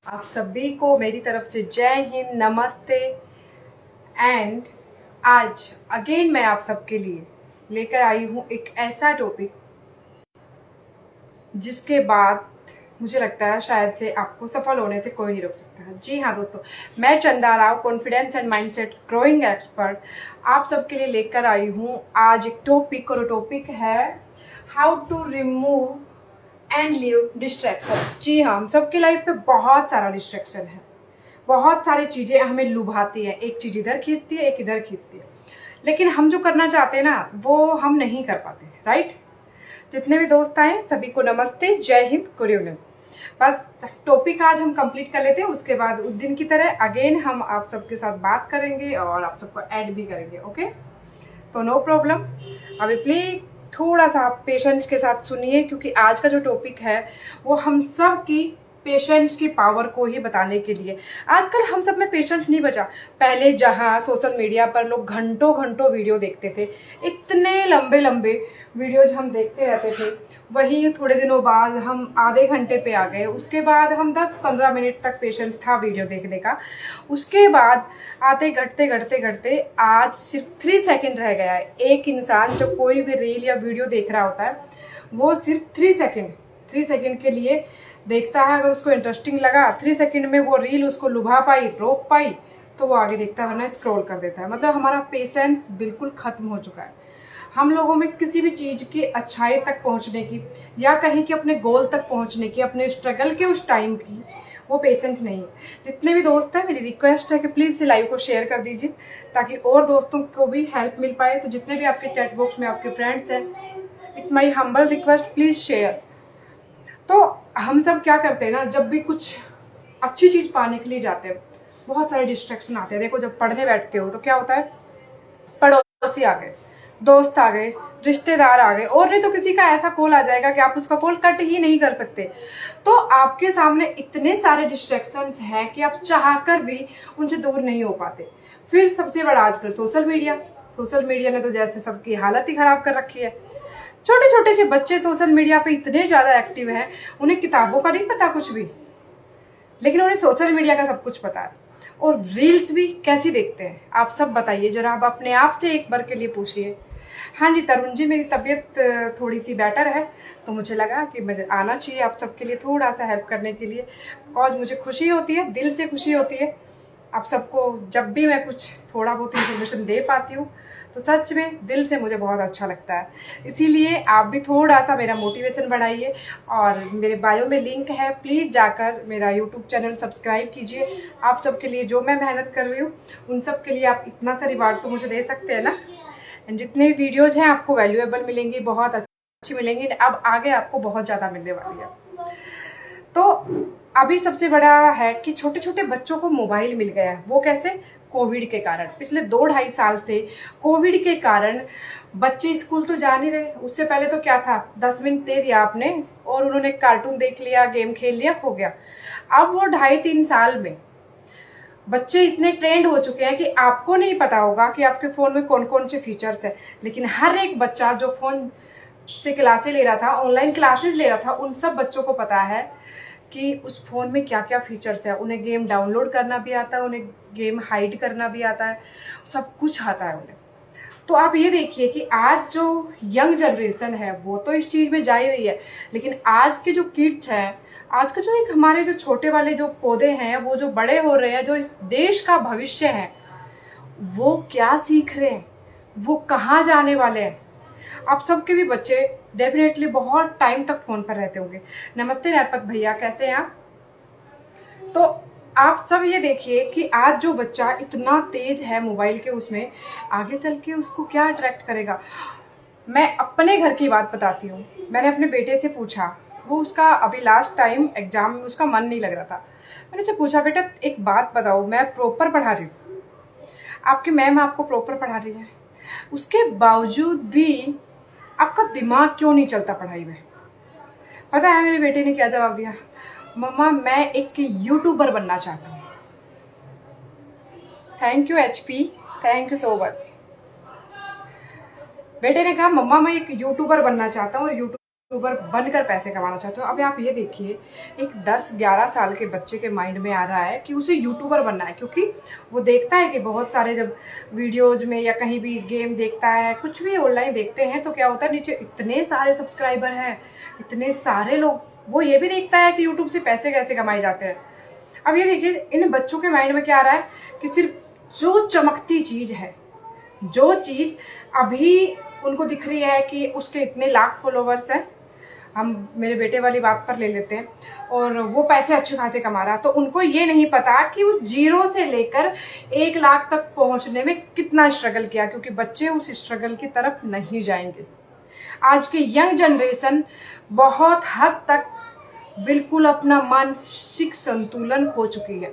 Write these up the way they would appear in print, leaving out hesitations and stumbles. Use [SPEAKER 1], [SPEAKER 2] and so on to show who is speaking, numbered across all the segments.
[SPEAKER 1] आप सभी को मेरी तरफ से जय हिंद, नमस्ते। एंड आज अगेन मैं आप सबके लिए लेकर आई हूँ एक ऐसा टॉपिक जिसके बाद मुझे लगता है शायद से आपको सफल होने से कोई नहीं रोक सकता। जी हाँ दोस्तों, मैं चंदा Rao, confidence and mindset growing expert, आप सबके लिए लेकर आई हूँ आज एक टॉपिक। और टॉपिक है how to remove and leave distraction. जी हाँ, हम सबके लाइफ पे बहुत सारा डिस्ट्रैक्शन है, बहुत सारी चीज़ें हमें लुभाती है। एक चीज़ इधर खींचती है, एक इधर खींचती है, लेकिन हम जो करना चाहते हैं ना वो हम नहीं कर पाते। राइट? जितने भी दोस्त आए सभी को नमस्ते, जय हिंद, गुड इवनिंग। बस टॉपिक आज हम कंप्लीट कर लेते हैं, उसके बाद उस दिन की तरह अगेन हम आप सबके साथ बात करेंगे और आप सबको ऐड भी करेंगे। ओके, तो नो प्रॉब्लम। अभी प्लीज थोड़ा सा आप पेशेंस के साथ सुनिए, क्योंकि आज का जो टॉपिक है वो हम सब की पेशेंस की पावर को ही बताने के लिए। आजकल हम सब में पेशेंस नहीं बचा। पहले जहाँ सोशल मीडिया पर लोग घंटों घंटों वीडियो देखते थे, इतने लंबे लंबे वीडियोज हम देखते रहते थे, वही थोड़े दिनों बाद हम आधे घंटे पे आ गए। उसके बाद हम 10-15 मिनट तक पेशेंस था वीडियो देखने का। उसके बाद आते घटते घटते घटते आज सिर्फ 3 सेकंड रह गया है। एक इंसान जो कोई भी रील या वीडियो देख रहा होता है वो सिर्फ 3 सेकंड के लिए देखता है। अगर उसको इंटरेस्टिंग लगा, 3 सेकंड में वो रील उसको लुभा पाई, रोक पाई, तो वो आगे देखता है, वरना स्क्रॉल कर देता है। मतलब हमारा पेशेंस बिल्कुल ख़त्म हो चुका है। हम लोगों में किसी भी चीज़ की अच्छाई तक पहुंचने की, या कहीं कि अपने गोल तक पहुंचने की, अपने स्ट्रगल के उस टाइम की, वो पेशेंस नहीं है। जितने भी दोस्त हैं, मेरी रिक्वेस्ट है कि प्लीज़ लाइव को शेयर कर दीजिए ताकि और दोस्तों को भी हेल्प मिल पाए। तो जितने भी आपके चैट बॉक्स में आपके फ्रेंड्स हैं, it's my humble request, please share. तो हम सब क्या करते हैं ना, जब भी कुछ अच्छी चीज़ पाने के लिए जाते हैं बहुत सारे डिस्ट्रैक्शन आते हैं। देखो, जब पढ़ने बैठते हो तो क्या होता है, पड़ोसी आ गए, दोस्त आ गए, रिश्तेदार आ गए, और नहीं तो किसी का ऐसा कॉल आ जाएगा कि आप उसका कॉल कट ही नहीं कर सकते। तो आपके सामने इतने सारे डिस्ट्रैक्शंस हैं कि आप चाहकर भी उनसे दूर नहीं हो पाते। फिर सबसे बड़ा आजकल सोशल मीडिया ने तो जैसे सबकी हालत ही खराब कर रखी है। छोटे छोटे से बच्चे सोशल मीडिया पे इतने ज़्यादा एक्टिव हैं, उन्हें किताबों का नहीं पता कुछ भी, लेकिन उन्हें सोशल मीडिया का सब कुछ पता है। और रील्स भी कैसी देखते हैं आप सब बताइए जरा, आप अपने आप से एक बार के लिए पूछिए। हाँ जी तरुण जी, मेरी तबीयत थोड़ी सी बेटर है, तो मुझे लगा कि मुझे आना चाहिए आप सबके लिए थोड़ा सा हेल्प करने के लिए। बिकॉज मुझे खुशी होती है, दिल से खुशी होती है आप सबको जब भी मैं कुछ थोड़ा बहुत इन्फॉर्मेशन दे पाती हूँ, तो सच में दिल से मुझे बहुत अच्छा लगता है। इसीलिए आप भी थोड़ा सा मेरा मोटिवेशन बढ़ाइए, और मेरे बायो में लिंक है, प्लीज़ जाकर मेरा यूट्यूब चैनल सब्सक्राइब कीजिए। आप सबके लिए जो मैं मेहनत कर रही हूँ उन सब के लिए आप इतना सा रिवार्ड तो मुझे दे सकते हैं ना। जितने भी वीडियोज़ हैं आपको वैल्यूएबल मिलेंगी, बहुत अच्छी मिलेंगी, अब आगे आपको बहुत ज़्यादा मिलने वाली है। तो अभी सबसे बड़ा है कि छोटे छोटे बच्चों को मोबाइल मिल गया है। वो कैसे? कोविड के कारण। पिछले 2-2.5 साल से कोविड के कारण बच्चे स्कूल तो जा नहीं रहे। उससे पहले तो क्या था, 10 मिनट दे दिया आपने और उन्होंने कार्टून देख लिया, गेम खेल लिया, हो गया। अब वो 2.5-3 साल में बच्चे इतने ट्रेंड हो चुके हैं कि आपको नहीं पता होगा कि आपके फ़ोन में कौन कौन से फीचर्स हैं, लेकिन हर एक बच्चा जो फ़ोन से क्लासेस ले रहा था, ऑनलाइन क्लासेस ले रहा था, उन सब बच्चों को पता है कि उस फ़ोन में क्या क्या फीचर्स है। उन्हें गेम डाउनलोड करना भी आता है, उन्हें गेम हाइड करना भी आता है, सब कुछ आता है उन्हें। तो आप ये देखिए कि आज जो यंग जनरेशन है वो तो इस चीज़ में जा ही रही है, लेकिन आज के जो किड्स हैं, आज का जो एक हमारे जो छोटे वाले जो पौधे हैं, वो जो बड़े हो रहे हैं, जो इस देश का भविष्य है, वो क्या सीख रहे हैं, वो कहाँ जाने वाले हैं। आप सबके भी बच्चे डेफिनेटली बहुत टाइम तक फ़ोन पर रहते होंगे। नमस्ते नरपत भैया, कैसे हैं आप? तो आप सब ये देखिए कि आज जो बच्चा इतना तेज है मोबाइल के उसमें, आगे चल के उसको क्या अट्रैक्ट करेगा। मैं अपने घर की बात बताती हूँ। मैंने अपने बेटे से पूछा, वो उसका अभी लास्ट टाइम एग्जाम में उसका मन नहीं लग रहा था। मैंने उससे पूछा, बेटा एक बात बताओ, मैं प्रॉपर पढ़ा रही हूँ, आपकी मैम आपको प्रॉपर पढ़ा रही है, उसके बावजूद भी आपका दिमाग क्यों नहीं चलता पढ़ाई में? पता है मेरे बेटे ने क्या जवाब दिया? मम्मा मैं एक यूट्यूबर बनना चाहता हूँ। Thank you HP, thank you so much. बेटे ने कहा मम्मा मैं एक यूट्यूबर बनना चाहता हूँ, और यूट्यूब यूट्यूबर बनकर पैसे कमाना चाहते हो। अभी आप ये देखिए, एक 10-11 साल के बच्चे के माइंड में आ रहा है कि उसे यूट्यूबर बनना है, क्योंकि वो देखता है कि बहुत सारे जब वीडियोज में या कहीं भी गेम देखता है, कुछ भी ऑनलाइन देखते हैं, तो क्या होता है नीचे इतने सारे सब्सक्राइबर हैं, इतने सारे लोग, वो ये भी देखता है कि यूट्यूब से पैसे कैसे कमाए जाते हैं। अब ये देखिए, इन बच्चों के माइंड में क्या आ रहा है कि सिर्फ जो चमकती चीज़ है, जो चीज़ अभी उनको दिख रही है कि उसके इतने लाख फॉलोवर्स हैं, हम मेरे बेटे वाली बात पर ले लेते हैं, और वो पैसे अच्छे खासे कमा रहा है, तो उनको ये नहीं पता कि उस 0 से लेकर 1 लाख तक पहुंचने में कितना स्ट्रगल किया, क्योंकि बच्चे उस स्ट्रगल की तरफ नहीं जाएंगे। आज की यंग जनरेशन बहुत हद तक बिल्कुल अपना मानसिक संतुलन खो चुकी है।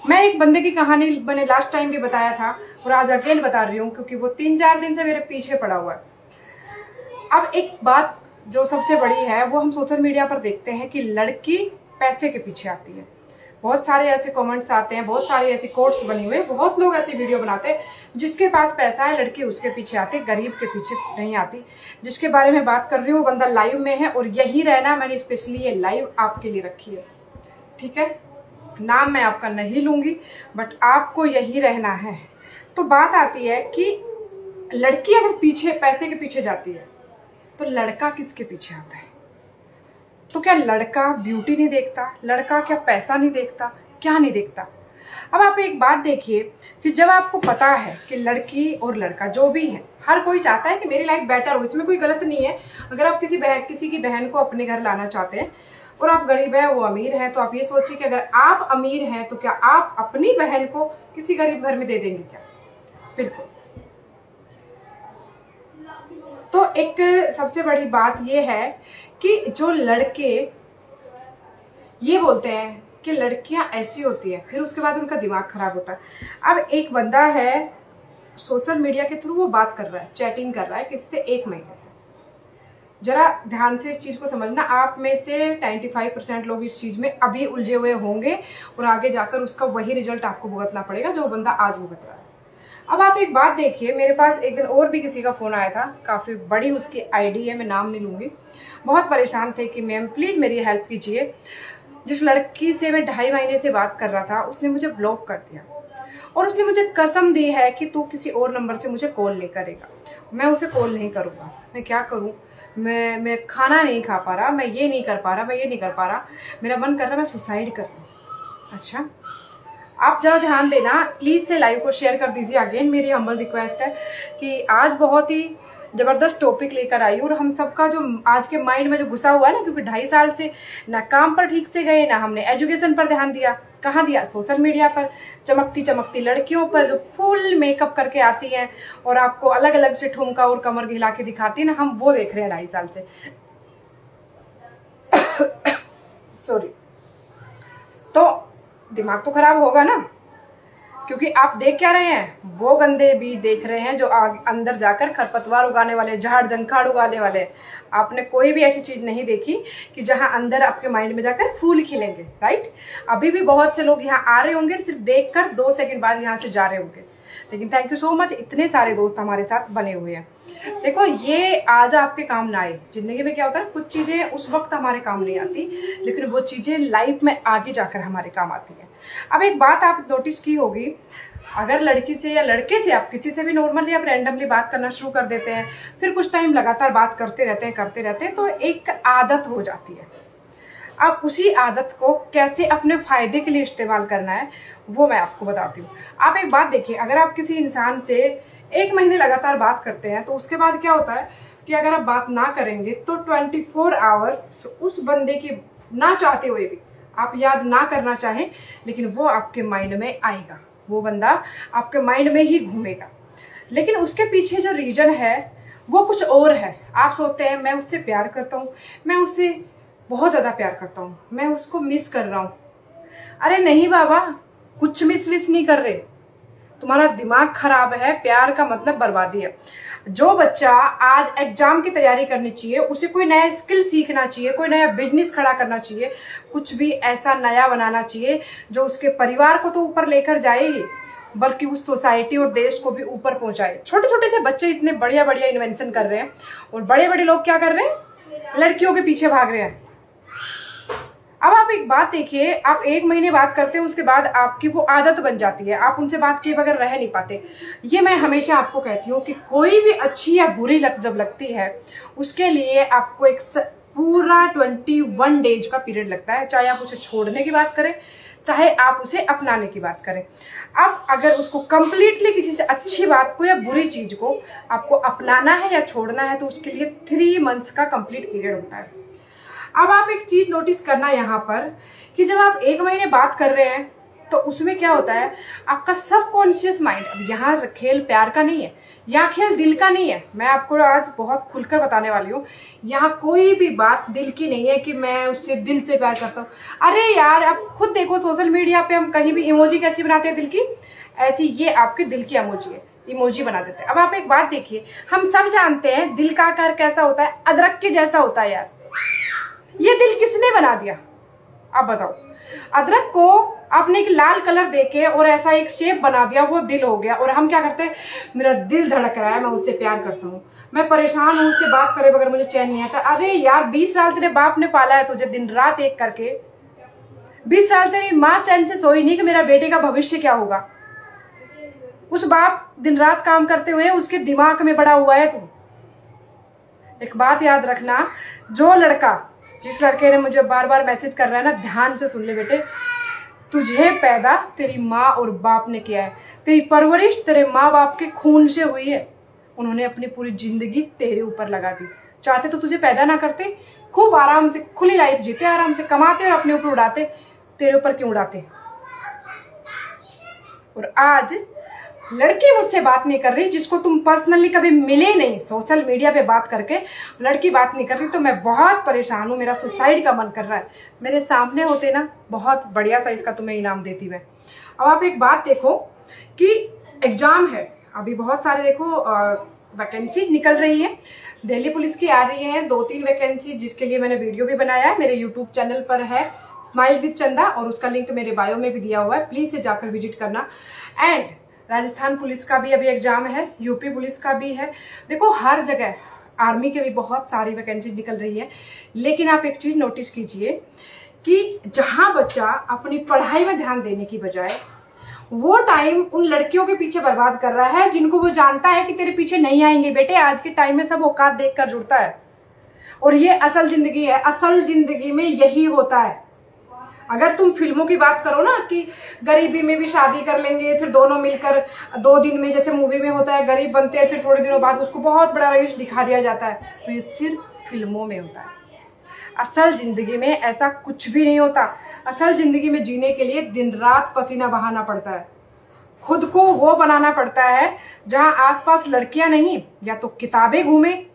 [SPEAKER 1] मैं एक बंदे की कहानी मैंने लास्ट टाइम भी बताया था और आज अगेन बता रही हूँ, क्योंकि वो 3-4 दिन से मेरे पीछे पड़ा हुआ है। अब एक बात जो सबसे बड़ी है, वो हम सोशल मीडिया पर देखते हैं कि लड़की पैसे के पीछे आती है। बहुत सारे ऐसे कमेंट्स आते हैं, बहुत सारे ऐसी कोट्स बनी हुए, बहुत लोग ऐसी वीडियो बनाते हैं, जिसके पास पैसा है लड़की उसके पीछे आती, गरीब के पीछे नहीं आती। जिसके बारे में बात कर रही हूँ वो बंदा लाइव में है, और यही रहना मैंने स्पेशली ये लाइव आपके लिए रखी है, ठीक है। नाम मैं आपका नहीं लूँगी, बट आपको यही रहना है। तो बात आती है कि लड़की अगर पीछे पैसे के पीछे जाती है, तो लड़का किसके पीछे आता है? तो क्या लड़का ब्यूटी नहीं देखता? लड़का क्या पैसा नहीं देखता? क्या नहीं देखता? अब आप एक बात देखिए कि जब आपको पता है कि लड़की और लड़का जो भी है, हर कोई चाहता है कि मेरी लाइफ बेटर हो, इसमें कोई गलत नहीं है। अगर आप किसी की बहन को अपने घर लाना चाहते हैं और आप गरीब है, वो अमीर है, तो आप ये सोचिए कि अगर आप अमीर हैं तो क्या आप अपनी बहन को किसी गरीब घर में दे देंगे क्या? बिल्कुल। तो एक सबसे बड़ी बात ये है कि जो लड़के ये बोलते हैं कि लड़कियां ऐसी होती हैं, फिर उसके बाद उनका दिमाग खराब होता है। अब एक बंदा है, सोशल मीडिया के थ्रू वो बात कर रहा है, चैटिंग कर रहा है किसी से 1 महीने से। जरा ध्यान से इस चीज़ को समझना, आप में से 95% लोग इस चीज़ में अभी उलझे हुए होंगे, और आगे जाकर उसका वही रिजल्ट आपको भुगतना पड़ेगा जो बंदा आज भुगत रहा है। अब आप एक बात देखिए, मेरे पास एक दिन और भी किसी का फ़ोन आया था, काफ़ी बड़ी उसकी आईडी है, मैं नाम नहीं लूँगी। बहुत परेशान थे कि मैम प्लीज़ मेरी हेल्प कीजिए। जिस लड़की से मैं 2.5 महीने से बात कर रहा था, उसने मुझे ब्लॉक कर दिया, और उसने मुझे कसम दी है कि तू किसी और नंबर से मुझे कॉल नहीं करेगा। मैं उसे कॉल नहीं करूँगा। मैं क्या करूँ? मैं खाना नहीं खा पा रहा, मैं ये नहीं कर पा रहा, मैं ये नहीं कर पा रहा, मेरा मन कर रहा मैं सुसाइड कर लूँ। अच्छा, आप ज़रा ध्यान देना, प्लीज़ से लाइव को शेयर कर दीजिए। अगेन मेरी हम्बल रिक्वेस्ट है कि आज बहुत ही ज़बरदस्त टॉपिक लेकर आई, और हम सबका जो आज के माइंड में जो घुसा हुआ है ना, क्योंकि 2.5 साल से ना काम पर ठीक से गए, ना हमने एजुकेशन पर ध्यान दिया। कहाँ दिया? सोशल मीडिया पर चमकती चमकती लड़कियों पर जो फुल मेकअप करके आती हैं और आपको अलग अलग से ठुमका और कमर हिला के दिखाती है ना, हम वो देख रहे हैं 2.5 साल से। सॉरी। तो दिमाग तो खराब होगा ना, क्योंकि आप देख क्या रहे हैं, वो गंदे बीज देख रहे हैं जो अंदर जाकर खरपतवार उगाने वाले, झाड़ जंखाड़ उगाने वाले। आपने कोई भी ऐसी चीज़ नहीं देखी कि जहां अंदर आपके माइंड में जाकर फूल खिलेंगे, राइट। अभी भी बहुत से लोग यहाँ आ रहे होंगे, सिर्फ देखकर 2 सेकंड बाद यहाँ से जा रहे होंगे, लेकिन थैंक यू सो मच, इतने सारे दोस्त हमारे साथ बने हुए हैं। देखो, ये आज आपके काम ना आए। जिंदगी में क्या होता है, कुछ चीज़ें उस वक्त हमारे काम नहीं आती, लेकिन वो चीज़ें लाइफ में आगे जाकर हमारे काम आती हैं। अब एक बात आप नोटिस की होगी, अगर लड़की से या लड़के से, आप किसी से भी नॉर्मली आप रैंडमली बात करना शुरू कर देते हैं, फिर कुछ टाइम लगातार बात करते रहते हैं, तो एक आदत हो जाती है। अब उसी आदत को कैसे अपने फ़ायदे के लिए इस्तेमाल करना है, वो मैं आपको बताती हूँ। आप एक बात देखिए, अगर आप किसी इंसान से 1 महीने लगातार बात करते हैं, तो उसके बाद क्या होता है कि अगर आप बात ना करेंगे तो 24 आवर्स उस बंदे की ना चाहते हुए भी, आप याद ना करना चाहें, लेकिन वो आपके माइंड में आएगा, वो बंदा आपके माइंड में ही घूमेगा। लेकिन उसके पीछे जो रीज़न है वो कुछ और है। आप सोचते हैं मैं उससे प्यार करता हूँ, मैं उससे बहुत ज़्यादा प्यार करता हूँ, मैं उसको मिस कर रहा हूँ। अरे नहीं बाबा, कुछ मिस नहीं कर रहे, तुम्हारा दिमाग खराब है। प्यार का मतलब बर्बादी है। जो बच्चा आज एग्जाम की तैयारी करनी चाहिए, उसे कोई नया स्किल सीखना चाहिए, कोई नया बिजनेस खड़ा करना चाहिए, कुछ भी ऐसा नया बनाना चाहिए जो उसके परिवार को तो ऊपर लेकर जाएगी, बल्कि उस सोसाइटी और देश को भी ऊपर पहुंचाए। छोटे छोटे से बच्चे इतने बढ़िया बढ़िया इन्वेंशन कर रहे हैं, और बड़े बड़े लोग क्या कर रहे हैं, लड़कियों के पीछे भाग रहे हैं। अब आप एक बात देखिए, आप 1 महीने बात करते हैं, उसके बाद आपकी वो आदत बन जाती है, आप उनसे बात किए बगैर रह नहीं पाते। ये मैं हमेशा आपको कहती हूँ कि कोई भी अच्छी या बुरी लत जब लगती है, उसके लिए आपको एक पूरा 21 डेज का पीरियड लगता है, चाहे आप उसे छोड़ने की बात करें, चाहे आप उसे अपनाने की बात करें। अब अगर उसको कंप्लीटली किसी से अच्छी बात को या बुरी चीज़ को आपको अपनाना है या छोड़ना है, तो उसके लिए 3 मंथ्स का कंप्लीट पीरियड होता है। अब आप एक चीज़ नोटिस करना यहाँ पर कि जब आप 1 महीने बात कर रहे हैं, तो उसमें क्या होता है, आपका सबकॉन्शियस माइंड, अब यहाँ खेल प्यार का नहीं है, यहाँ खेल दिल का नहीं है। मैं आपको आज बहुत खुलकर बताने वाली हूँ, यहाँ कोई भी बात दिल की नहीं है कि मैं उससे दिल से प्यार करता हूँ। अरे यार, आप खुद देखो सोशल मीडिया पे हम कहीं भी इमोजी कैसी बनाते हैं दिल की, ऐसी ये आपके दिल की इमोजी है, इमोजी बना देते हैं। अब आप एक बात देखिए, हम सब जानते हैं दिल का आकार कैसा होता है, अदरक के जैसा होता है। यार ये दिल किसने बना दिया, आप बताओ। अदरक को आपने एक लाल कलर देके और ऐसा एक शेप बना दिया, वो दिल हो गया। और हम क्या करते हैं, मेरा दिल धड़क रहा है, मैं उससे प्यार करता हूँ, मैं परेशान हूँ, उससे बात करे बगैर मुझे चैन नहीं आता। अरे यार, 20 साल तेरे बाप ने पाला है तुझे दिन रात एक करके, 20 साल तेरी माँ चैन से सोई नहीं कि मेरा बेटे का भविष्य क्या होगा। उस बाप दिन रात काम करते हुए उसके दिमाग में बड़ा हुआ है तू। एक बात याद रखना, जो लड़का, जिस लड़के ने मुझे बार बार मैसेज कर रहा है ना, ध्यान से सुन ले बेटे, तुझे पैदा तेरी माँ और बाप ने किया है, तेरी परवरिश तेरे माँ बाप के खून से हुई है। उन्होंने अपनी पूरी जिंदगी तेरे ऊपर लगा दी। चाहते तो तुझे पैदा ना करते, खूब आराम से खुली लाइफ जीते, आराम से कमाते और अपने ऊपर उड़ाते, तेरे ऊपर क्यों उड़ाते। और आज लड़की मुझसे बात नहीं कर रही, जिसको तुम पर्सनली कभी मिले नहीं, सोशल मीडिया पे बात करके लड़की बात नहीं कर रही, तो मैं बहुत परेशान हूँ, मेरा सुसाइड का मन कर रहा है। मेरे सामने होते ना, बहुत बढ़िया था, इसका तुम्हें इनाम देती मैं। अब आप एक बात देखो कि एग्जाम है अभी, बहुत सारे देखो वैकेंसी निकल रही है, दिल्ली पुलिस की आ रही है 2-3 वैकेंसी, जिसके लिए मैंने वीडियो भी बनाया है, मेरे यूट्यूब चैनल पर है स्माइल विद चंदा, और उसका लिंक मेरे बायो में भी दिया हुआ है, प्लीज से जाकर विजिट करना। एंड राजस्थान पुलिस का भी अभी एग्जाम है, यूपी पुलिस का भी है। देखो हर जगह, आर्मी के भी बहुत सारी वैकेंसी निकल रही है। लेकिन आप एक चीज नोटिस कीजिए कि जहां बच्चा अपनी पढ़ाई में ध्यान देने की बजाय वो टाइम उन लड़कियों के पीछे बर्बाद कर रहा है, जिनको वो जानता है कि तेरे पीछे नहीं आएंगे। बेटे, आज के टाइम में सब औकात देखकर जुड़ता है, और ये असल जिंदगी है। असल जिंदगी में यही होता है। अगर तुम फिल्मों की बात करो ना कि गरीबी में भी शादी कर लेंगे, फिर दोनों मिलकर 2 दिन में, जैसे मूवी में होता है, गरीब बनते हैं, फिर थोड़े दिनों बाद उसको बहुत बड़ा रईस दिखा दिया जाता है, तो ये सिर्फ फिल्मों में होता है। असल जिंदगी में ऐसा कुछ भी नहीं होता। असल जिंदगी में जीने के लिए दिन रात पसीना बहाना पड़ता है, खुद को वो बनाना पड़ता है जहां आसपास लड़कियां नहीं, या तो किताबें घूमे,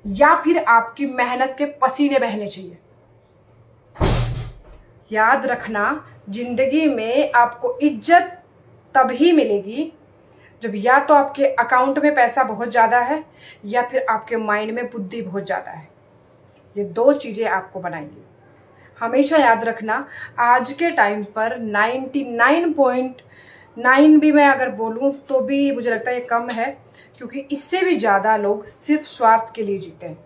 [SPEAKER 1] या फिर आपकी मेहनत के पसीने बहने चाहिए। याद रखना, जिंदगी में आपको इज्जत तभी मिलेगी जब या तो आपके अकाउंट में पैसा बहुत ज़्यादा है, या फिर आपके माइंड में बुद्धि बहुत ज़्यादा है। ये 2 चीज़ें आपको बनाएंगी। हमेशा याद रखना, आज के टाइम पर 99.9 भी मैं अगर बोलूँ तो भी मुझे लगता है ये कम है, क्योंकि इससे भी ज़्यादा लोग सिर्फ स्वार्थ के लिए जीते हैं।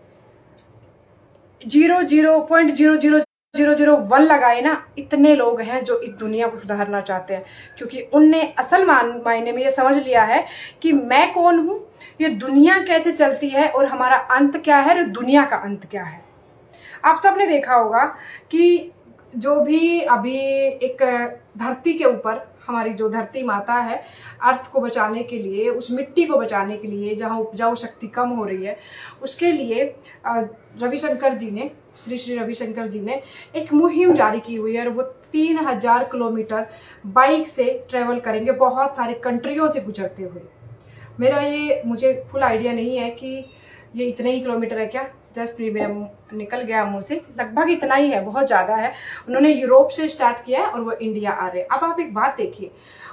[SPEAKER 1] 0.00001 लगाए ना, इतने लोग हैं जो इस दुनिया को सुधारना चाहते हैं, क्योंकि उनने असल मायने में ये समझ लिया है कि मैं कौन हूँ, ये दुनिया कैसे चलती है, और हमारा अंत क्या है, और दुनिया का अंत क्या है। आप सबने देखा होगा कि जो भी अभी एक धरती के ऊपर, हमारी जो धरती माता है, अर्थ को बचाने के लिए, उस मिट्टी को बचाने के लिए, जहाँ उपजाऊ शक्ति कम हो रही है, उसके लिए रविशंकर जी ने, श्री रविशंकर जी ने एक मुहिम जारी की हुई है, और वो 3000 किलोमीटर बाइक से ट्रेवल करेंगे, बहुत सारे कंट्रियों से गुजरते हुए। मुझे फुल आइडिया नहीं है कि ये इतने ही किलोमीटर है क्या, जस्ट ये मेरा निकल गया मुंह से, लगभग इतना ही है, बहुत ज़्यादा है। उन्होंने यूरोप से स्टार्ट किया है और वो इंडिया आ रहे हैं। अब आप एक बात देखिए,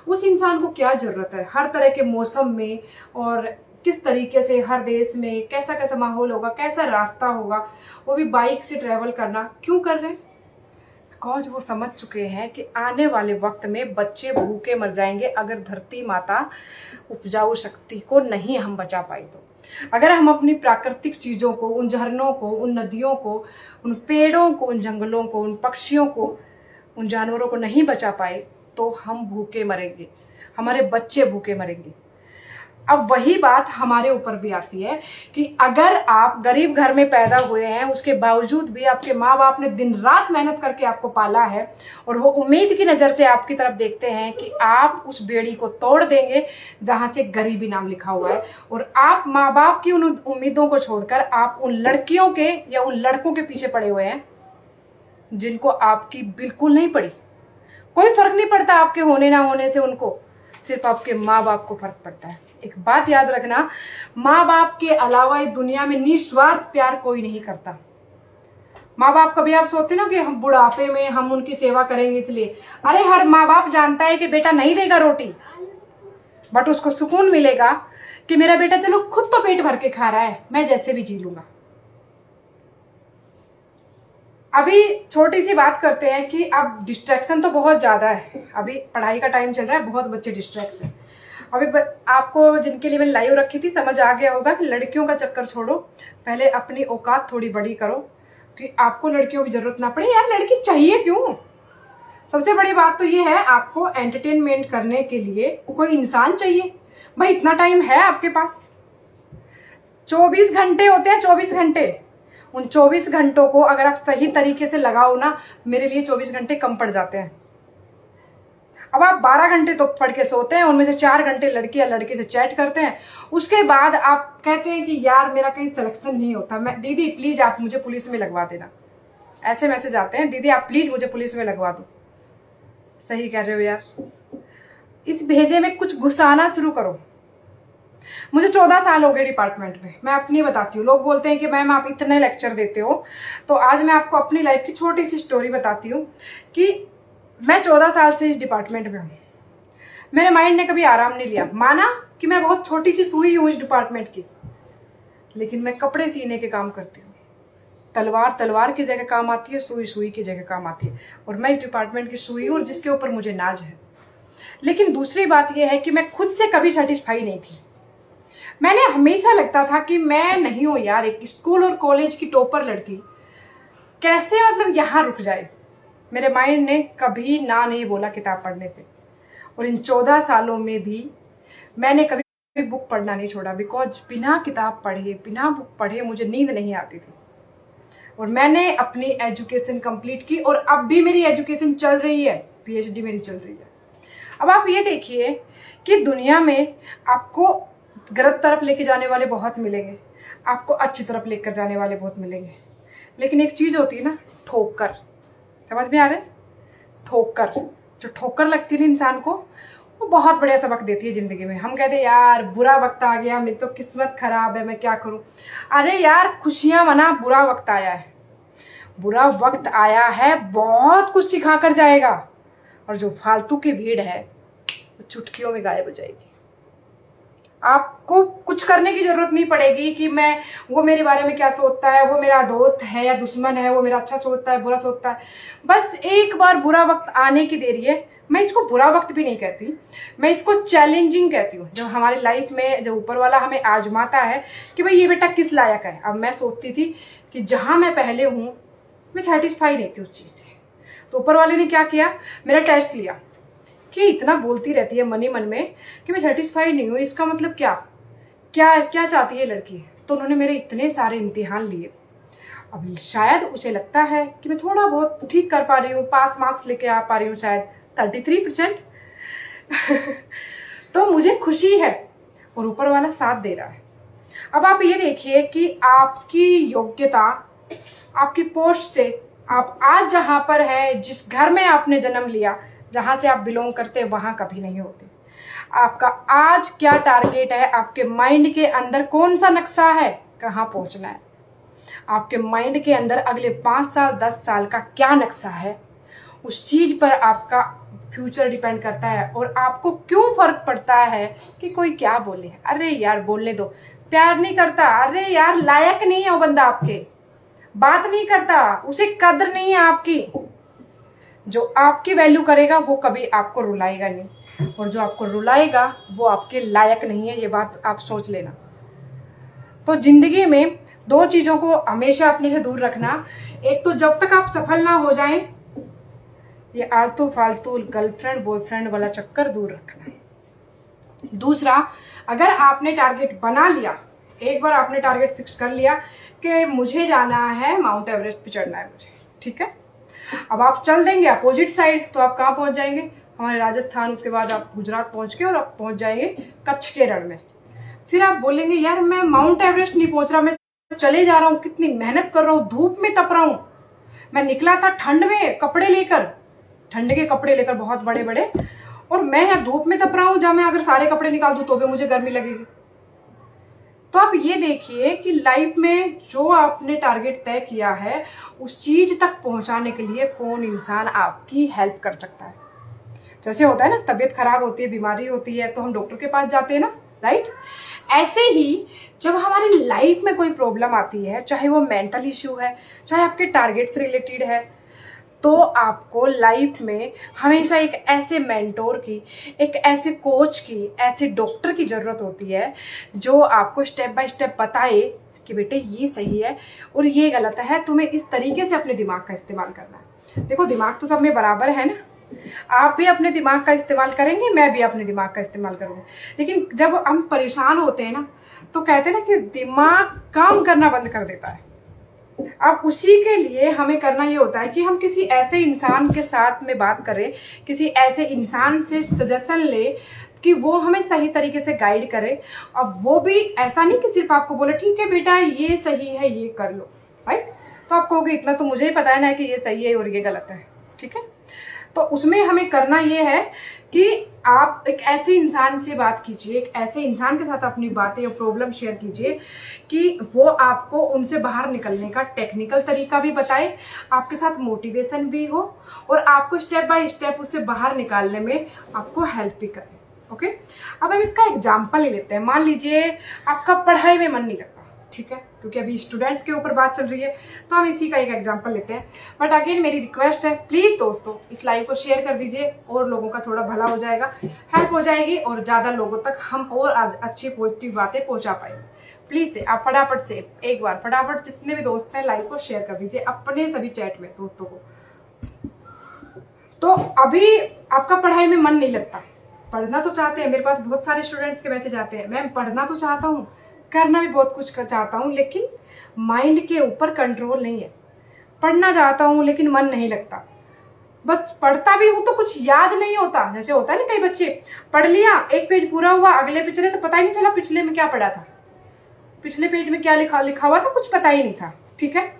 [SPEAKER 1] उस इंसान को क्या ज़रूरत है, हर तरह के मौसम में और किस तरीके से हर देश में कैसा कैसा माहौल होगा, कैसा रास्ता होगा, वो भी बाइक से ट्रैवल करना क्यों कर रहे हैं? बिकॉज वो समझ चुके हैं कि आने वाले वक्त में बच्चे भूखे मर जाएंगे अगर धरती माता उपजाऊ शक्ति को नहीं हम बचा पाई तो। अगर हम अपनी प्राकृतिक चीज़ों को, उन झरनों को, उन नदियों को, उन पेड़ों को, उन जंगलों को, उन पक्षियों को, उन जानवरों को नहीं बचा पाए तो हम भूखे मरेंगे, हमारे बच्चे भूखे मरेंगे। अब वही बात हमारे ऊपर भी आती है कि अगर आप गरीब घर में पैदा हुए हैं, उसके बावजूद भी आपके माँ बाप ने दिन रात मेहनत करके आपको पाला है और वो उम्मीद की नज़र से आपकी तरफ देखते हैं कि आप उस बेड़ी को तोड़ देंगे जहाँ से गरीबी नाम लिखा हुआ है, और आप माँ बाप की उन उम्मीदों को छोड़कर आप उन लड़कियों के या उन लड़कों के पीछे पड़े हुए हैं जिनको आपकी बिल्कुल नहीं पड़ी। कोई फर्क नहीं पड़ता आपके होने ना होने से, उनको सिर्फ आपके माँ बाप को फर्क पड़ता है। एक बात याद रखना, माँ बाप के अलावा इस दुनिया में निस्वार्थ प्यार कोई नहीं करता। माँ बाप कभी आप सोचते ना कि हम बुढ़ापे में हम उनकी सेवा करेंगे इसलिए, अरे हर माँ बाप जानता है कि बेटा नहीं देगा रोटी, बट उसको सुकून मिलेगा कि मेरा बेटा चलो खुद तो पेट भर के खा रहा है, मैं जैसे भी जी लूंगा। अभी छोटी सी बात करते हैं कि अब डिस्ट्रैक्शन तो बहुत ज़्यादा है, अभी पढ़ाई का टाइम चल रहा है, बहुत बच्चे डिस्ट्रैक्ट हैं। अभी आपको जिनके लिए मैंने लाइव रखी थी समझ आ गया होगा कि लड़कियों का चक्कर छोड़ो, पहले अपनी औकात थोड़ी बड़ी करो कि आपको लड़कियों की ज़रूरत ना पड़े। यार लड़की चाहिए क्यों? सबसे बड़ी बात तो ये है, आपको एंटरटेनमेंट करने के लिए कोई इंसान चाहिए। भाई इतना टाइम है आपके पास, 24 घंटे होते हैं, 24 घंटे। उन 24 घंटों को अगर आप सही तरीके से लगाओ ना, मेरे लिए 24 घंटे कम पड़ जाते हैं। अब आप 12 घंटे तो पढ़ के सोते हैं, उनमें से 4 घंटे लड़की या लड़के से चैट करते हैं, उसके बाद आप कहते हैं कि यार मेरा कहीं सिलेक्शन नहीं होता, मैं दीदी प्लीज़ आप मुझे पुलिस में लगवा देना। ऐसे मैसेज आते हैं, दीदी आप प्लीज़ मुझे पुलिस में लगवा दो। सही कह रहे हो यार, इस भेजे में कुछ घुसाना शुरू करो। मुझे 14 साल हो गए डिपार्टमेंट में, मैं अपनी बताती हूँ। लोग बोलते हैं कि मैम आप इतने लेक्चर देते हो, तो आज मैं आपको अपनी लाइफ की छोटी सी स्टोरी बताती हूँ कि मैं 14 साल से इस डिपार्टमेंट में हूँ। मेरे माइंड ने कभी आराम नहीं लिया। माना कि मैं बहुत छोटी सी सुई हूँ इस डिपार्टमेंट की, लेकिन मैं कपड़े सीने के काम करती हूँ। तलवार तलवार की जगह काम आती है, सुई सुई की जगह काम आती है, और मैं इस डिपार्टमेंट की सुई हूँ और जिसके ऊपर मुझे नाज है। लेकिन दूसरी बात यह है कि मैं खुद से कभी सेटिस्फाई नहीं थी। मैंने हमेशा लगता था कि मैं नहीं हूँ यार, एक स्कूल और कॉलेज की टॉपर लड़की कैसे मतलब यहाँ रुक जाए। मेरे माइंड ने कभी ना नहीं बोला किताब पढ़ने से, और इन 14 सालों में भी मैंने कभी बुक पढ़ना नहीं छोड़ा, बिकॉज बिना किताब पढ़े, बिना बुक पढ़े मुझे नींद नहीं आती थी। और मैंने अपनी एजुकेशन कंप्लीट की और अब भी मेरी एजुकेशन चल रही है, पीएचडी मेरी चल रही है। अब आप ये देखिए कि दुनिया में आपको गलत तरफ लेके जाने वाले बहुत मिलेंगे, आपको अच्छी तरफ लेकर जाने वाले बहुत मिलेंगे, लेकिन एक चीज़ होती है ना, ठोकर। समझ में आ रहा है? ठोकर, जो ठोकर लगती है इंसान को, वो बहुत बढ़िया सबक देती है ज़िंदगी में। हम कहते हैं यार बुरा वक्त आ गया, मेरी तो किस्मत खराब है, मैं क्या करूं। अरे यार खुशियां मना, बुरा वक्त आया है, बुरा वक्त आया है, बहुत कुछ सिखा कर जाएगा, और जो फालतू की भीड़ है वो चुटकियों में गायब हो जाएगी। आपको कुछ करने की जरूरत नहीं पड़ेगी कि मैं वो मेरे बारे में क्या सोचता है, वो मेरा दोस्त है या दुश्मन है, वो मेरा अच्छा सोचता है बुरा सोचता है। बस एक बार बुरा वक्त आने की देरी है। मैं इसको बुरा वक्त भी नहीं कहती, मैं इसको चैलेंजिंग कहती हूँ। जब हमारी लाइफ में जब ऊपर वाला हमें आजमाता है कि भाई ये बेटा किस लायक है। अब मैं सोचती थी कि जहाँ मैं पहले हूँ मैं सेटिस्फाई नहीं थी उस चीज़ से, तो ऊपर वाले ने क्या किया, मेरा टेस्ट लिया कि इतना बोलती रहती है मन ही मन में कि मैं सेटिस्फाई नहीं हूँ, इसका मतलब क्या क्या क्या चाहती है लड़की। तो उन्होंने मेरे इतने सारे इम्तिहान लिए। अब शायद उसे लगता है कि मैं थोड़ा बहुत ठीक कर पा रही हूँ, पास मार्क्स लेके आ पा रही हूँ, शायद 33%। तो मुझे खुशी है और ऊपर वाला साथ दे रहा है। अब आप ये देखिए कि आपकी योग्यता, आपकी पोस्ट से आप आज जहाँ पर है, जिस घर में आपने जन्म लिया, जहाँ से आप बिलोंग करते हैं, वहाँ कभी नहीं होते। आपका आज क्या टारगेट है, आपके माइंड के अंदर कौन सा नक्शा है, कहाँ पहुँचना है, आपके माइंड के अंदर अगले 5 साल 10 साल का क्या नक्शा है, उस चीज़ पर आपका फ्यूचर डिपेंड करता है। और आपको क्यों फ़र्क पड़ता है कि कोई क्या बोले। अरे यार बोलने दो, प्यार नहीं करता, अरे यार लायक नहीं है वो बंदा, आपके बात नहीं करता, उसे कदर नहीं है आपकी। जो आपकी वैल्यू करेगा वो कभी आपको रुलाएगा नहीं, और जो आपको रुलाएगा वो आपके लायक नहीं है। ये बात आप सोच लेना। तो जिंदगी में दो चीज़ों को हमेशा अपने से दूर रखना। एक तो जब तक आप सफल ना हो जाएं, ये आलतू फालतू गर्लफ्रेंड बॉयफ्रेंड वाला चक्कर दूर रखना। दूसरा, अगर आपने टारगेट बना लिया, एक बार आपने टारगेट फिक्स कर लिया कि मुझे जाना है माउंट एवरेस्ट पे चढ़ना है मुझे, ठीक है, अब आप चल देंगे अपोजिट साइड, तो आप कहाँ पहुँच जाएंगे? हमारे राजस्थान, उसके बाद आप गुजरात पहुँच के और आप पहुँच जाएंगे कच्छ के रण में। फिर आप बोलेंगे यार मैं माउंट एवरेस्ट नहीं पहुँच रहा, मैं चले जा रहा हूँ, कितनी मेहनत कर रहा हूँ, धूप में तप रहा हूँ, मैं निकला था ठंड में कपड़े लेकर, ठंड के कपड़े लेकर बहुत बड़े बड़े, और मैं यहाँ धूप में तप रहा हूँ, जहाँ मैं अगर सारे कपड़े निकाल दूँ तो भी मुझे गर्मी लगेगी। तो आप ये देखिए कि लाइफ में जो आपने टारगेट तय किया है उस चीज तक पहुंचाने के लिए कौन इंसान आपकी हेल्प कर सकता है। जैसे होता है ना, तबीयत खराब होती है, बीमारी होती है, तो हम डॉक्टर के पास जाते हैं ना, राइट। ऐसे ही जब हमारी लाइफ में कोई प्रॉब्लम आती है, चाहे वो मेंटल इश्यू है, चाहे आपके टारगेट से रिलेटेड है, तो आपको लाइफ में हमेशा एक ऐसे मेंटोर की, एक ऐसे कोच की, ऐसे डॉक्टर की ज़रूरत होती है जो आपको स्टेप बाय स्टेप बताए कि बेटे ये सही है और ये गलत है, तुम्हें इस तरीके से अपने दिमाग का इस्तेमाल करना है। देखो, दिमाग तो सब में बराबर है ना, आप भी अपने दिमाग का इस्तेमाल करेंगे, मैं भी अपने दिमाग का इस्तेमाल करूँगी, लेकिन जब हम परेशान होते हैं ना, तो कहते हैं ना कि दिमाग काम करना बंद कर देता है। अब उसी के लिए हमें करना ये होता है कि हम किसी ऐसे इंसान के साथ में बात करें, किसी ऐसे इंसान से सजेशन ले कि वो हमें सही तरीके से गाइड करे। अब वो भी ऐसा नहीं कि सिर्फ आपको बोले ठीक है बेटा ये सही है ये कर लो, राइट, तो आप कहोगे इतना तो मुझे ही पता है ना कि ये सही है और ये गलत है, ठीक है। तो उसमें हमें करना ये है कि आप एक ऐसे इंसान से बात कीजिए, एक ऐसे इंसान के साथ अपनी बातें या प्रॉब्लम शेयर कीजिए कि वो आपको उनसे बाहर निकलने का टेक्निकल तरीका भी बताए, आपके साथ मोटिवेशन भी हो और आपको स्टेप बाय स्टेप उससे बाहर निकालने में आपको हेल्प भी करे। ओके, अब हम इसका एग्जाम्पल ले लेते हैं। मान लीजिए आपका पढ़ाई में मन नहीं लगता, ठीक है, क्योंकि अभी स्टूडेंट्स के ऊपर बात चल रही है, तो हम इसी का एक एग्जांपल लेते हैं। बट अगेन मेरी रिक्वेस्ट है, प्लीज़ दोस्तों इस लाइव को शेयर कर दीजिए और लोगों का थोड़ा भला हो जाएगा, हेल्प हो जाएगी और ज़्यादा लोगों तक हम और आज अच्छी पॉजिटिव बातें पहुंचा पाएंगे। प्लीज़ से आप फटाफट से एक बार फटाफट जितने भी दोस्त हैं लाइव को शेयर कर दीजिए अपने सभी चैट में दोस्तों को। तो अभी आपका पढ़ाई में मन नहीं लगता, पढ़ना तो चाहते हैं, मेरे पास बहुत सारे स्टूडेंट्स के मैसेज आते हैं, मैम पढ़ना तो चाहता हूँ, करना भी बहुत कुछ चाहता हूँ, लेकिन माइंड के ऊपर कंट्रोल नहीं है, पढ़ना चाहता हूँ लेकिन मन नहीं लगता, बस पढ़ता भी हूँ तो कुछ याद नहीं होता। जैसे होता है ना, कई बच्चे पढ़ लिया, एक पेज पूरा हुआ, अगले पे चले तो पता ही नहीं चला पिछले में क्या पढ़ा था, पिछले पेज में क्या लिखा हुआ था, कुछ पता ही नहीं था, ठीक है।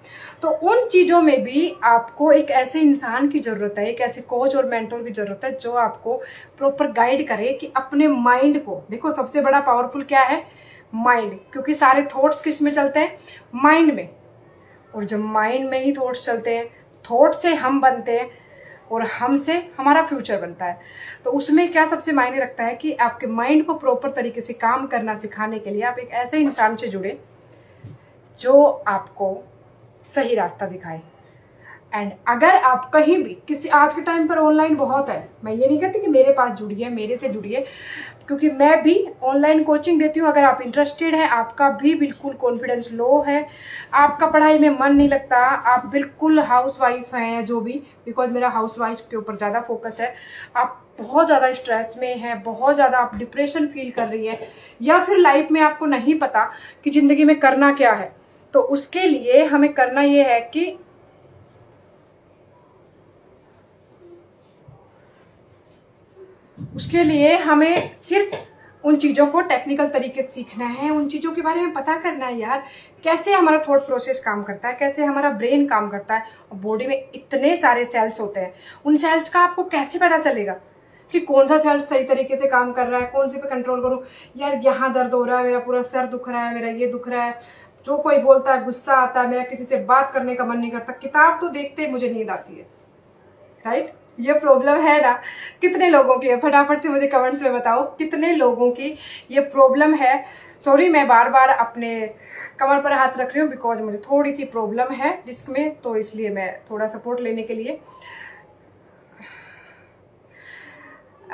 [SPEAKER 1] तो उन चीज़ों में भी आपको एक ऐसे इंसान की ज़रूरत है, एक ऐसे कोच और मेंटोर की ज़रूरत है जो आपको प्रॉपर गाइड करे कि अपने माइंड को, देखो सबसे बड़ा पावरफुल क्या है, माइंड, क्योंकि सारे थॉट्स किस में चलते हैं, माइंड में, और जब माइंड में ही थॉट्स चलते हैं, थॉट से हम बनते हैं और हमसे हमारा फ्यूचर बनता है। तो उसमें क्या सबसे मायने रखता है कि आपके माइंड को प्रॉपर तरीके से काम करना सिखाने के लिए आप एक ऐसे इंसान से जुड़े जो आपको सही रास्ता दिखाए। एंड अगर आप कहीं भी किसी, आज के टाइम पर ऑनलाइन बहुत है, मैं ये नहीं कहती कि मेरे पास जुड़िए, मेरे से जुड़िए, क्योंकि मैं भी ऑनलाइन कोचिंग देती हूँ। अगर आप इंटरेस्टेड हैं, आपका भी बिल्कुल कॉन्फिडेंस लो है, आपका पढ़ाई में मन नहीं लगता, आप बिल्कुल हाउसवाइफ हैं जो भी, बिकॉज मेरा हाउसवाइफ के ऊपर ज़्यादा फोकस है, आप बहुत ज़्यादा स्ट्रेस में हैं, बहुत ज़्यादा आप डिप्रेशन फील कर रही है, या फिर लाइफ में आपको नहीं पता कि ज़िंदगी में करना क्या है, तो उसके लिए हमें करना ये है कि उसके लिए हमें सिर्फ उन चीज़ों को टेक्निकल तरीके से सीखना है, उन चीज़ों के बारे में पता करना है यार, कैसे हमारा थॉट प्रोसेस काम करता है, कैसे हमारा ब्रेन काम करता है। और बॉडी में इतने सारे सेल्स होते हैं, उन सेल्स का आपको कैसे पता चलेगा कि कौन सा सेल सही तरीके से काम कर रहा है, कौन से पे कंट्रोल करूँ, यार यहाँ दर्द हो रहा है, मेरा पूरा सर दुख रहा है, मेरा ये दुख रहा है, जो कोई बोलता है गुस्सा आता है, मेरा किसी से बात करने का मन नहीं करता, किताब तो देखते मुझे नींद आती है, राइट। ये प्रॉब्लम है ना, कितने लोगों की है, फटाफट से मुझे कमेंट्स में बताओ कितने लोगों की ये प्रॉब्लम है। सॉरी मैं बार बार अपने कमर पर हाथ रख रही हूँ, बिकॉज मुझे थोड़ी सी प्रॉब्लम है डिस्क में, तो इसलिए मैं थोड़ा सपोर्ट लेने के लिए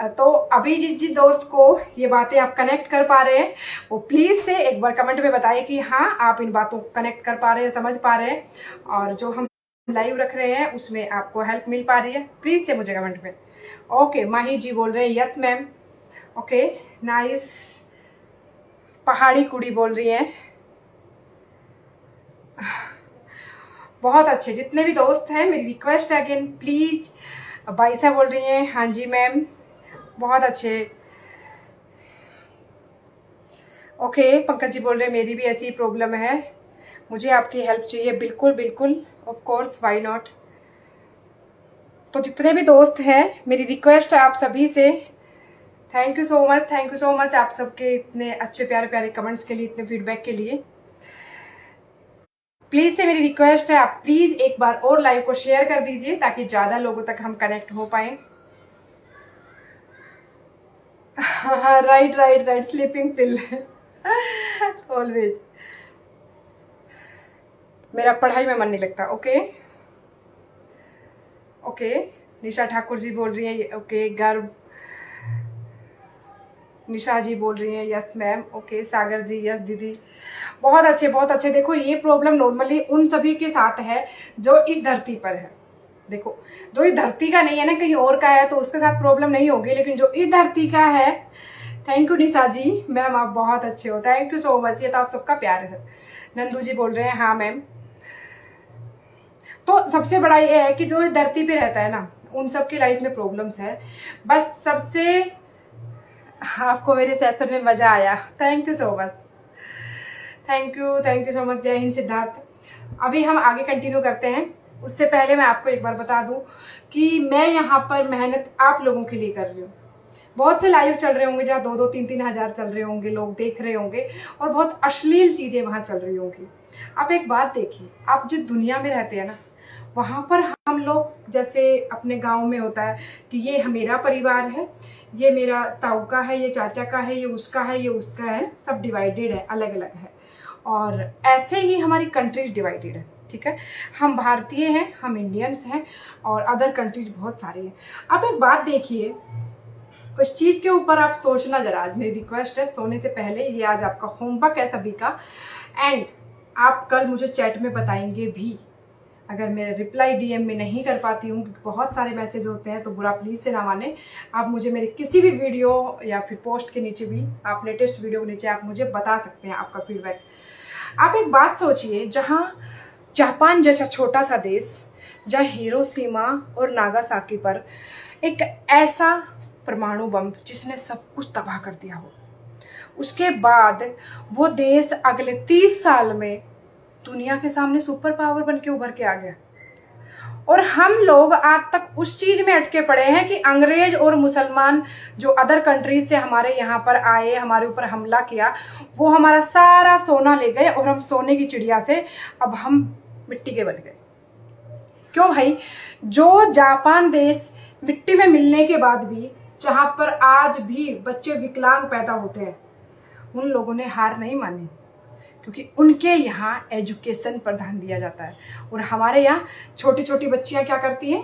[SPEAKER 1] तो अभी जिस दोस्त को ये बातें आप कनेक्ट कर पा रहे हैं वो प्लीज़ से एक बार कमेंट में बताइए कि हाँ आप इन बातों को कनेक्ट कर पा रहे हैं, समझ पा रहे हैं, और जो हम लाइव रख रहे हैं उसमें आपको हेल्प मिल पा रही है। प्लीज़ से मुझे कमेंट में। ओके, माही जी बोल रहे हैं यस मैम। Okay nice. पहाड़ी कुड़ी बोल रही हैं। बहुत अच्छे। जितने भी दोस्त हैं मेरी रिक्वेस्ट है अगेन प्लीज़। बाइसा बोल रही हैं हाँ जी मैम, बहुत अच्छे। ओके पंकज जी बोल रहे हैं मेरी भी ऐसी प्रॉब्लम है, मुझे आपकी हेल्प चाहिए। बिल्कुल बिल्कुल, ऑफ कोर्स, व्हाई नॉट। तो जितने भी दोस्त हैं मेरी रिक्वेस्ट है आप सभी से, thank you so much, thank you so much आप सबके इतने अच्छे प्यारे प्यारे कमेंट्स के लिए, इतने फीडबैक के लिए। प्लीज़ से मेरी रिक्वेस्ट है आप प्लीज़ एक बार और लाइव को शेयर कर दीजिए ताकि ज़्यादा लोगों तक हम कनेक्ट हो पाएँ। राइट राइट राइट, स्लीपिंग पिल ऑलवेज। मेरा पढ़ाई में मन नहीं लगता। ओके ओके, निशा ठाकुर जी बोल रही हैं ओके। गर्व निशा जी बोल रही हैं यस मैम। ओके सागर जी यस दीदी, बहुत अच्छे बहुत अच्छे। देखो ये प्रॉब्लम नॉर्मली उन सभी के साथ है जो इस धरती पर है। देखो जो इस धरती का नहीं है ना, कहीं और का है तो उसके साथ प्रॉब्लम नहीं होगी, लेकिन जो इस धरती का है। Thank you Nisha ji, ma'am आप बहुत अच्छे हो, थैंक यू सो मच। ये तो आप सबका प्यार है। नंदू जी बोल रहे हैं हाँ मैम। तो सबसे बड़ा ये है कि जो इस धरती पे रहता है ना उन सबकी लाइफ में प्रॉब्लम्स है। बस सबसे आपको मेरे सेशन में मज़ा आया, thank you so much, thank you so much. जय हिंद सिद्धार्थ। अभी हम आगे कंटिन्यू करते हैं, उससे पहले मैं आपको एक बार बता दूं कि मैं यहाँ पर मेहनत आप लोगों के लिए कर रही हूँ। बहुत से लाइव चल रहे होंगे जहाँ 2-2, 3-3 हज़ार चल रहे होंगे, लोग देख रहे होंगे और बहुत अश्लील चीज़ें वहाँ चल रही होंगी। आप एक बात देखिए, आप जिस दुनिया में रहते हैं ना वहाँ पर हम लोग जैसे अपने गांव में होता है कि ये मेरा परिवार है, ये मेरा ताऊ का है, ये चाचा का है, ये उसका है, ये उसका है, सब डिवाइडेड है, अलग अलग है। और ऐसे ही हमारी कंट्रीज डिवाइडेड है, ठीक है। हम भारतीय हैं, हम इंडियंस हैं और अदर कंट्रीज बहुत सारी हैं। अब एक बात देखिए, उस चीज़ के ऊपर आप सोचना जरा। आज मेरी रिक्वेस्ट है सोने से पहले, ये आज आपका होमवर्क है सभी का, एंड आप कल मुझे चैट में बताएंगे भी। अगर मैं रिप्लाई डीएम में नहीं कर पाती हूँ क्योंकि बहुत सारे मैसेज होते हैं तो बुरा प्लीज़ से ना माने। आप मुझे मेरे किसी भी वीडियो या फिर पोस्ट के नीचे भी, आप लेटेस्ट वीडियो के नीचे आप मुझे बता सकते हैं आपका फीडबैक। आप एक बात सोचिए, जहाँ जापान जैसा छोटा सा देश, जहाँ हिरोशिमा और नागासाकी पर एक ऐसा परमाणु बम जिसने सब कुछ तबाह कर दिया हो, उसके बाद वो देश अगले 30 साल में दुनिया के सामने सुपर पावर बन के उभर के आ गया। और हम लोग आज तक उस चीज़ में अटके पड़े हैं कि अंग्रेज और मुसलमान जो अदर कंट्रीज से हमारे यहाँ पर आए, हमारे ऊपर हमला किया, वो हमारा सारा सोना ले गए और हम सोने की चिड़िया से अब हम मिट्टी के बन गए। क्यों भाई? जो जापान देश मिट्टी में मिलने के बाद भी, जहाँ पर आज भी बच्चे विकलांग पैदा होते हैं, उन लोगों ने हार नहीं मानी क्योंकि उनके यहाँ एजुकेशन पर ध्यान दिया जाता है। और हमारे यहाँ छोटी छोटी बच्चियाँ क्या करती हैं?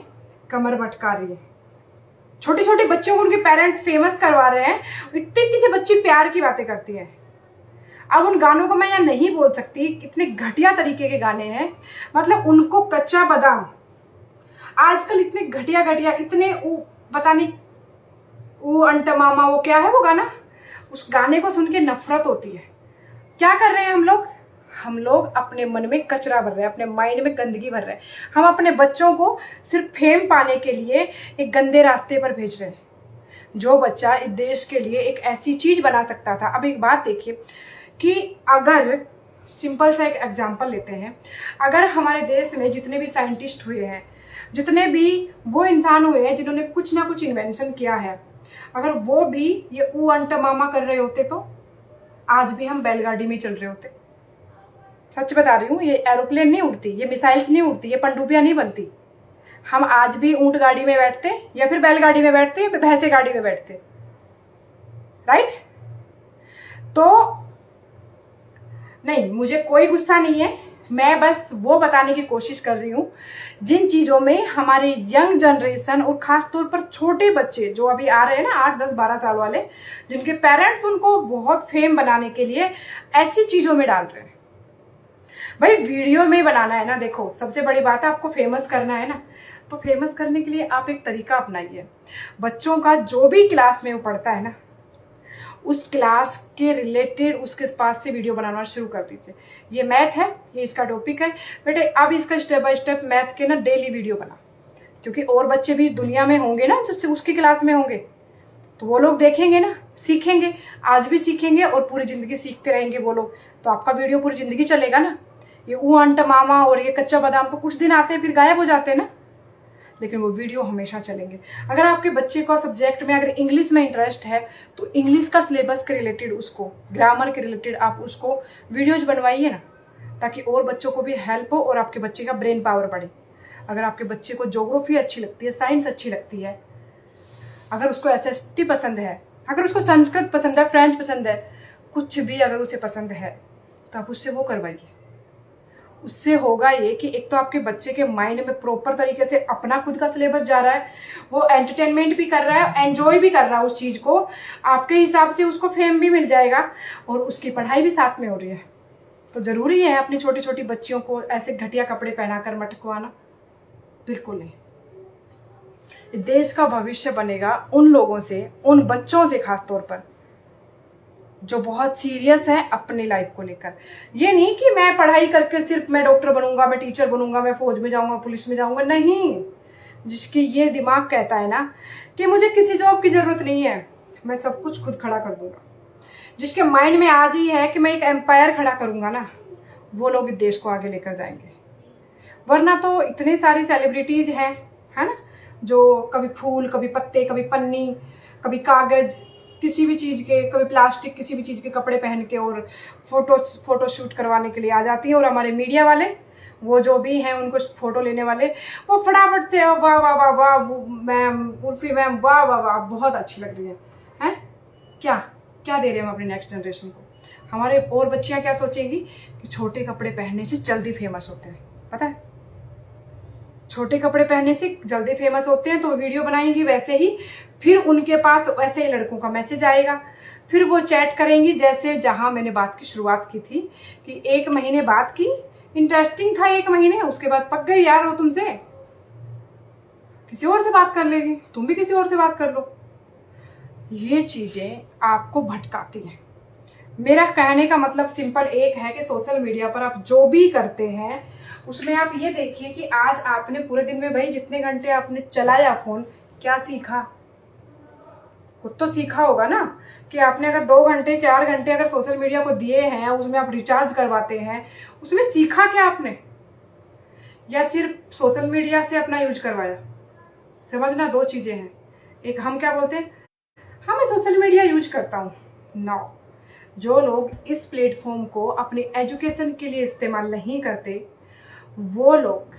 [SPEAKER 1] कमर भटका रही है। छोटे छोटे बच्चों को उनके पेरेंट्स फेमस करवा रहे हैं, इतनी इतनी सी बच्ची प्यार की बातें करती हैं। अब उन गानों को मैं यहाँ नहीं बोल सकती, कितने घटिया तरीके के गाने हैं। मतलब उनको कच्चा बादाम आजकल इतने घटिया घटिया, इतने पता नहीं वो अंट मामा, वो क्या है वो गाना, उस गाने को सुन के नफरत होती है। क्या कर रहे हैं हम लोग अपने मन में कचरा भर रहे हैं, अपने माइंड में गंदगी भर रहे हैं। हम अपने बच्चों को सिर्फ फेम पाने के लिए एक गंदे रास्ते पर भेज रहे हैं। जो बच्चा इस देश के लिए एक ऐसी चीज़ बना सकता था। अब एक बात देखिए कि अगर सिंपल सा एक एग्जाम्पल लेते हैं, अगर हमारे देश में जितने भी साइंटिस्ट हुए हैं, जितने भी वो इंसान हुए हैं जिन्होंने कुछ ना कुछ इन्वेंशन किया है, अगर वो भी ये ऊ अंट मामा कर रहे होते तो आज भी हम बैलगाड़ी में चल रहे होते। सच बता रही हूँ, ये एरोप्लेन नहीं उड़ती, ये मिसाइल्स नहीं उड़ती, ये पनडुब्बियाँ नहीं बनती। हम आज भी ऊंट गाड़ी में बैठते या फिर बैलगाड़ी में बैठते या फिर भैंसे गाड़ी में बैठते, राइट? तो नहीं, मुझे कोई गुस्सा नहीं है, मैं बस वो बताने की कोशिश कर रही हूँ जिन चीज़ों में हमारे यंग जनरेशन और ख़ास तौर पर छोटे बच्चे जो अभी आ रहे हैं ना 8, 10, 12 साल वाले, जिनके पेरेंट्स उनको बहुत फेम बनाने के लिए ऐसी चीज़ों में डाल रहे हैं। भाई वीडियो में बनाना है ना, देखो सबसे बड़ी बात है आपको फेमस करना है ना, तो फेमस करने के लिए आप एक तरीका अपनाइए। बच्चों का जो भी क्लास में वो पढ़ता है ना, उस क्लास के रिलेटेड उसके पास से वीडियो बनाना शुरू कर दीजिए। ये मैथ है, ये इसका टॉपिक है बेटे, अब इसका स्टेप बाय स्टेप मैथ के ना डेली वीडियो बना, क्योंकि और बच्चे भी दुनिया में होंगे ना जो उसकी क्लास में होंगे, तो वो लोग देखेंगे ना, सीखेंगे, आज भी सीखेंगे और पूरी ज़िंदगी सीखते रहेंगे वो लोग, तो आपका वीडियो पूरी ज़िंदगी चलेगा ना। ये ऊ अंट मामा और ये कच्चा बादाम तो कुछ दिन आते हैं फिर गायब हो जाते हैं ना, लेकिन वो वीडियो हमेशा चलेंगे। अगर आपके बच्चे को सब्जेक्ट में अगर इंग्लिश में इंटरेस्ट है तो इंग्लिश का सिलेबस के रिलेटेड, उसको ग्रामर के रिलेटेड आप उसको वीडियोज बनवाइए ना, ताकि और बच्चों को भी हेल्प हो और आपके बच्चे का ब्रेन पावर बढ़े। अगर आपके बच्चे को ज्योग्राफी अच्छी लगती है, साइंस अच्छी लगती है, अगर उसको एसएसटी पसंद है, अगर उसको संस्कृत पसंद है, फ्रेंच पसंद है, कुछ भी अगर उसे पसंद है तो आप उससे वो करवाइए। उससे होगा ये कि एक तो आपके बच्चे के माइंड में प्रॉपर तरीके से अपना खुद का सिलेबस जा रहा है, वो एंटरटेनमेंट भी कर रहा है, एंजॉय भी कर रहा है उस चीज़ को, आपके हिसाब से उसको फेम भी मिल जाएगा और उसकी पढ़ाई भी साथ में हो रही है। तो ज़रूरी है अपनी छोटी छोटी बच्चियों को ऐसे घटिया कपड़े पहनाकर मटकवाना? बिल्कुल नहीं। देश का भविष्य बनेगा उन लोगों से, उन बच्चों से खास तौर पर जो बहुत सीरियस है अपनी लाइफ को लेकर। ये नहीं कि मैं पढ़ाई करके सिर्फ मैं डॉक्टर बनूंगा, मैं टीचर बनूंगा, मैं फौज में जाऊंगा, पुलिस में जाऊंगा, नहीं। जिसकी ये दिमाग कहता है ना कि मुझे किसी जॉब की ज़रूरत नहीं है, मैं सब कुछ खुद खड़ा कर दूंगा, जिसके माइंड में आज ही है कि मैं एक एम्पायर खड़ा करूंगा ना, वो लोग इस देश को आगे लेकर जाएंगे। वरना तो इतनी सारी सेलिब्रिटीज़ हैं, है ना, जो कभी फूल, कभी पत्ते, कभी पन्नी, कभी कागज़, किसी भी चीज़ के, कभी प्लास्टिक, किसी भी चीज़ के कपड़े पहन के और फोटो शूट करवाने के लिए आ जाती हैं। और हमारे मीडिया वाले, वो जो भी हैं उनको फ़ोटो लेने वाले, वो फटाफट से वाह वाह वाह वाह मैम, उर्फी मैम, वाह वाह वाह बहुत अच्छी लग रही हैं। क्या क्या दे रहे हैं हम अपनी नेक्स्ट जनरेशन को? हमारे और बच्चियाँ क्या सोचेंगी कि छोटे कपड़े पहनने से जल्दी फेमस होते हैं। पता है, छोटे कपड़े पहनने से जल्दी फेमस होते हैं, तो वीडियो बनाएंगी वैसे ही, फिर उनके पास वैसे ही लड़कों का मैसेज आएगा, फिर वो चैट करेंगी। जैसे जहाँ मैंने बात की शुरुआत की थी कि 1 महीने बात की, इंटरेस्टिंग था 1 महीने, उसके बाद पक गई यार वो तुमसे, किसी और से बात कर लेगी, तुम भी किसी और से बात कर लो। ये चीज़ें आपको भटकाती हैं। मेरा कहने का मतलब सिंपल एक है कि सोशल मीडिया पर आप जो भी करते हैं उसमें आप ये देखिए कि आज आपने पूरे दिन में भाई जितने घंटे आपने चलाया फ़ोन, क्या सीखा? कुछ तो सीखा होगा ना, कि आपने अगर 2 घंटे 4 घंटे अगर सोशल मीडिया को दिए हैं, उसमें आप रिचार्ज करवाते हैं, उसमें सीखा क्या आपने? या सिर्फ सोशल मीडिया से अपना यूज करवाया? समझना, 2 चीज़ें हैं। एक हम क्या बोलते हैं, हाँ मैं सोशल मीडिया यूज करता हूँ, नो। जो लोग इस प्लेटफॉर्म को अपनी एजुकेशन के लिए इस्तेमाल नहीं करते, वो लोग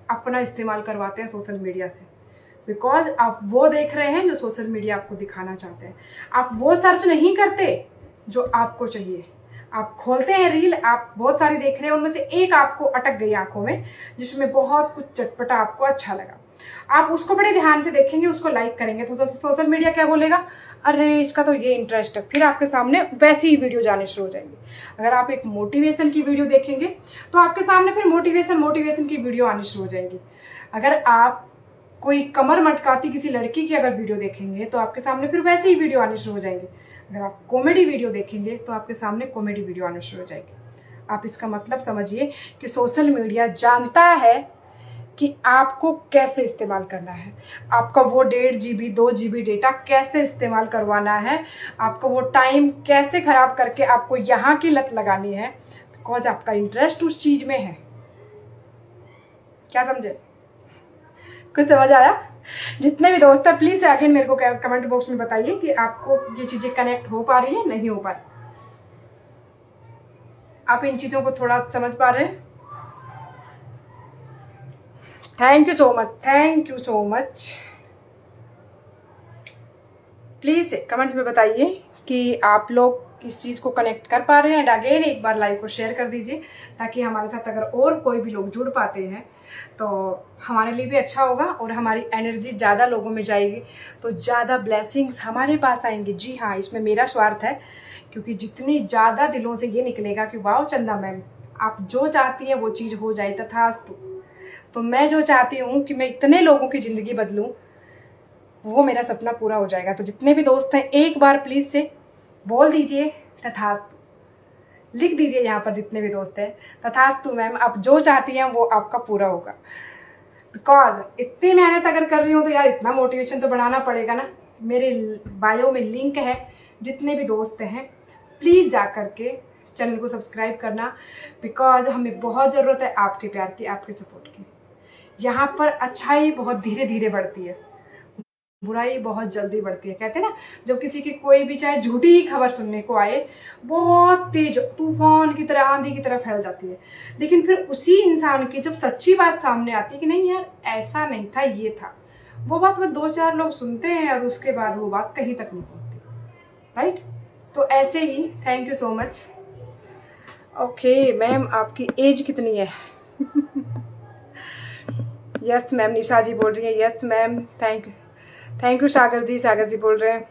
[SPEAKER 1] अपना इस्तेमाल करवाते हैं सोशल मीडिया से, बिकॉज आप वो देख रहे हैं जो सोशल मीडिया आपको दिखाना चाहते हैं। आप वो सर्च नहीं करते जो आपको चाहिए। आप खोलते हैं रील, आप बहुत सारी देख रहे हैं, उनमें से एक आपको अटक गई आंखों में, जिसमें बहुत कुछ चटपटा आपको अच्छा लगा, आप उसको बड़े ध्यान से देखेंगे, उसको लाइक करेंगे, तो सोशल मीडिया क्या बोलेगा, अरे इसका तो ये इंटरेस्ट है, फिर आपके सामने वैसी ही वीडियो जाने शुरू हो जाएंगी। अगर आप एक मोटिवेशन की वीडियो देखेंगे तो आपके सामने फिर मोटिवेशन की वीडियो आनी शुरू हो जाएंगी। अगर आप कोई कमर मटकाती किसी लड़की की अगर वीडियो देखेंगे तो आपके सामने फिर वैसे ही वीडियो आनी शुरू हो जाएंगी। अगर आप कॉमेडी वीडियो देखेंगे तो आपके सामने कॉमेडी वीडियो आनी शुरू हो जाएगी। आप इसका मतलब समझिए कि सोशल मीडिया जानता है कि आपको कैसे इस्तेमाल करना है, आपका वो 1.5 GB 2 GB डेटा कैसे इस्तेमाल करवाना है, आपको वो टाइम कैसे ख़राब करके आपको यहाँ की लत लगानी है, बिकॉज आपका इंटरेस्ट उस चीज़ में है। क्या समझे? कुछ समझ आया? जितने भी दोस्त हैं प्लीज़ अगेन मेरे को कमेंट बॉक्स में बताइए कि आपको ये चीज़ें कनेक्ट हो पा रही है, नहीं हो पा रही, आप इन चीज़ों को थोड़ा समझ पा रहे हैं? Thank you so much. Please comment में बताइए कि आप लोग इस चीज़ को कनेक्ट कर पा रहे हैं। एंड अगेन एक बार लाइव को शेयर कर दीजिए ताकि हमारे साथ अगर और कोई भी लोग जुड़ पाते हैं तो हमारे लिए भी अच्छा होगा और हमारी एनर्जी ज़्यादा लोगों में जाएगी तो ज़्यादा ब्लेसिंग्स हमारे पास आएंगी। जी हाँ, इसमें मेरा स्वार्थ है, क्योंकि जितनी ज़्यादा दिलों से ये निकलेगा कि वाह चंदा मैम आप जो चाहती हैं वो चीज़ हो जाए तथास्तु, तो मैं जो चाहती हूँ कि मैं इतने लोगों की ज़िंदगी बदलूँ वो मेरा सपना पूरा हो जाएगा। तो जितने भी दोस्त हैं एक बार प्लीज़ से बोल दीजिए तथास्तु, लिख दीजिए यहाँ पर जितने भी दोस्त हैं तथास्तु मैम आप जो चाहती हैं वो आपका पूरा होगा। बिकॉज इतनी मेहनत अगर कर रही हूँ तो यार इतना मोटिवेशन तो बढ़ाना पड़ेगा ना। मेरे बायो में लिंक है, जितने भी दोस्त हैं प्लीज़ जा कर के चैनल को सब्सक्राइब करना, बिकॉज हमें बहुत ज़रूरत है आपके प्यार की, आपके सपोर्ट की। यहाँ पर अच्छाई बहुत धीरे धीरे बढ़ती है, बुराई बहुत जल्दी बढ़ती है। कहते हैं ना जब किसी की कोई भी चाहे झूठी ही खबर सुनने को आए बहुत तेज तूफान की तरह आंधी की तरह फैल जाती है, लेकिन फिर उसी इंसान की जब सच्ची बात सामने आती है कि नहीं यार ऐसा नहीं था ये था, वो बात वो 2-4 लोग सुनते हैं और उसके बाद वो बात कहीं तक नहीं पहुंचती, राइट। तो ऐसे ही thank you so much. Okay ma'am आपकी एज कितनी है? यस मैम, निशा जी बोल रही है। Yes ma'am, thank you Sagar ji बोल रहे हैं।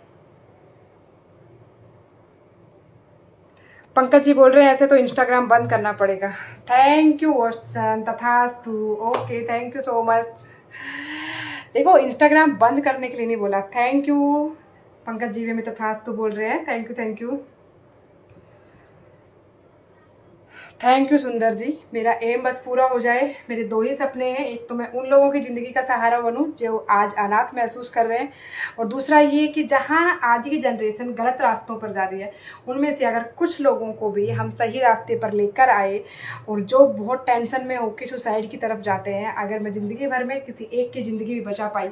[SPEAKER 1] पंकज जी बोल रहे हैं ऐसे तो इंस्टाग्राम बंद करना पड़ेगा। थैंक यू वॉशन तथास्तु। Okay thank you so much. देखो इंस्टाग्राम बंद करने के लिए नहीं बोला। थैंक यू पंकज जी भी में तथास्तु बोल रहे हैं। थैंक यू थैंक यू सुंदर जी। मेरा एम बस पूरा हो जाए। मेरे 2 ही सपने हैं, एक तो मैं उन लोगों की ज़िंदगी का सहारा बनूं जो आज अनाथ महसूस कर रहे हैं, और दूसरा ये कि जहां आज की जनरेशन गलत रास्तों पर जा रही है उनमें से अगर कुछ लोगों को भी हम सही रास्ते पर लेकर आए, और जो बहुत टेंशन में होकर सुसाइड की तरफ जाते हैं, अगर मैं ज़िंदगी भर में किसी एक की ज़िंदगी भी बचा पाई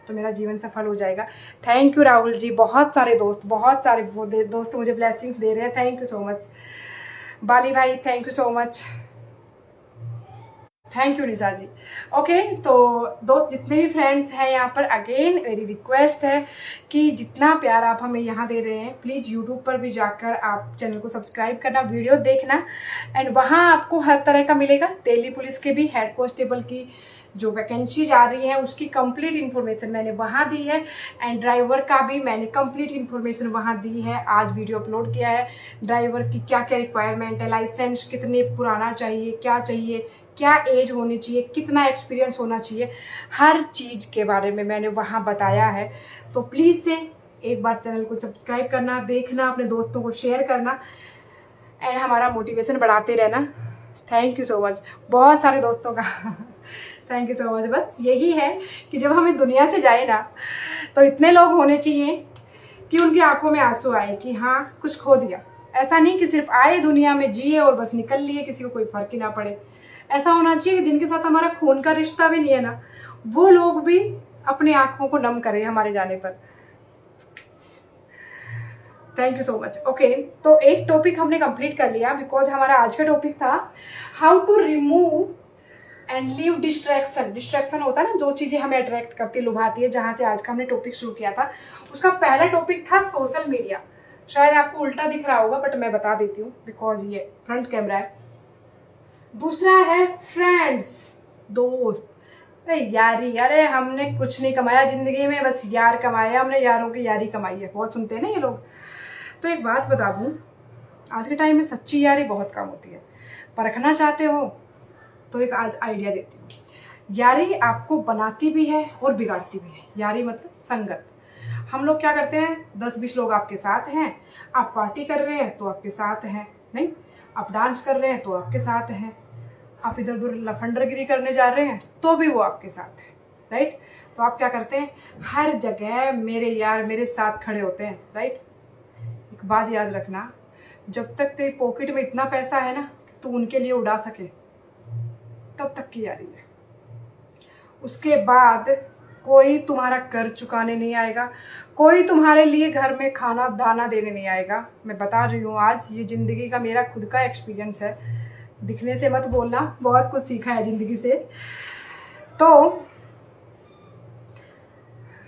[SPEAKER 1] तो मेरा जीवन सफल हो जाएगा। Thank you Rahul ji. बहुत सारे दोस्त मुझे ब्लेसिंग्स दे रहे हैं। Thank you so much Bali भाई, thank you so much. Thank you Nisha ji. Okay तो दोस्त जितने भी फ्रेंड्स हैं यहाँ पर, अगेन मेरी रिक्वेस्ट है कि जितना प्यार आप हमें यहाँ दे रहे हैं प्लीज़ यूट्यूब पर भी जाकर आप चैनल को सब्सक्राइब करना, वीडियो देखना, एंड वहाँ आपको हर तरह का मिलेगा। दिल्ली पुलिस के भी हेड कांस्टेबल की जो वैकेंसी आ रही है उसकी कंप्लीट इन्फॉर्मेशन मैंने वहाँ दी है, एंड ड्राइवर का भी मैंने कंप्लीट इन्फॉर्मेशन वहाँ दी है। आज वीडियो अपलोड किया है ड्राइवर की क्या क्या रिक्वायरमेंट है, लाइसेंस कितने पुराना चाहिए, क्या चाहिए, क्या एज होनी चाहिए, कितना एक्सपीरियंस होना चाहिए, हर चीज़ के बारे में मैंने वहाँ बताया है। तो प्लीज़ से एक बार चैनल को सब्सक्राइब करना, देखना, अपने दोस्तों को शेयर करना, एंड हमारा मोटिवेशन बढ़ाते रहना। Thank you so much. बहुत सारे दोस्तों का थैंक यू सो मच। बस यही है कि जब हम इस दुनिया से जाए ना तो इतने लोग होने चाहिए कि उनकी आंखों में आंसू आए कि हाँ कुछ खो दिया। ऐसा नहीं कि सिर्फ आए दुनिया में जिए और बस निकल लिए, किसी को कोई फर्क ही ना पड़े। ऐसा होना चाहिए कि जिनके साथ हमारा खून का रिश्ता भी नहीं है ना, वो लोग भी अपनी आंखों को नम करें हमारे जाने पर। Thank you so much. Okay तो एक टॉपिक हमने कंप्लीट कर लिया, बिकॉज हमारा आज का टॉपिक था how to remove and leave distraction. Distraction होता है ना, जो चीज़ें हमें अट्रैक्ट करती लुभाती है, जहाँ से आज का हमने टॉपिक शुरू किया था। उसका पहला टॉपिक था सोशल मीडिया। शायद आपको उल्टा दिख रहा होगा बट मैं बता देती हूँ बिकॉज ये फ्रंट कैमरा है। दूसरा है फ्रेंड्स, दोस्त। अरे यारी, अरे हमने कुछ नहीं कमाया जिंदगी में, बस यार कमाया हमने, यारों की यारी कमाई है। बहुत सुनते हैं ना ये लोग। तो एक बात बता दूं, आज के टाइम में सच्ची यारी बहुत कम होती है। परखना चाहते हो तो एक आज आइडिया देती हूँ। यारी आपको बनाती भी है और बिगाड़ती भी है। यारी मतलब संगत। हम लोग क्या करते हैं, 10-20 लोग आपके साथ हैं, आप पार्टी कर रहे हैं तो आपके साथ हैं, नहीं आप डांस कर रहे हैं तो आपके साथ हैं, आप इधर उधर लफंडरगिरी करने जा रहे हैं तो भी वो आपके साथ है, राइट। तो आप क्या करते हैं, हर जगह मेरे यार मेरे साथ खड़े होते हैं, राइट। एक बात याद रखना, जब तक तेरी पॉकेट में इतना पैसा है ना कि तू उनके लिए उड़ा सके, तब तक की यारी है। उसके बाद कोई तुम्हारा कर्ज चुकाने नहीं आएगा, कोई तुम्हारे लिए घर में खाना दाना देने नहीं आएगा। मैं बता रही हूँ आज, ये ज़िंदगी का मेरा खुद का एक्सपीरियंस है। दिखने से मत बोलना, बहुत कुछ सीखा है ज़िंदगी से। तो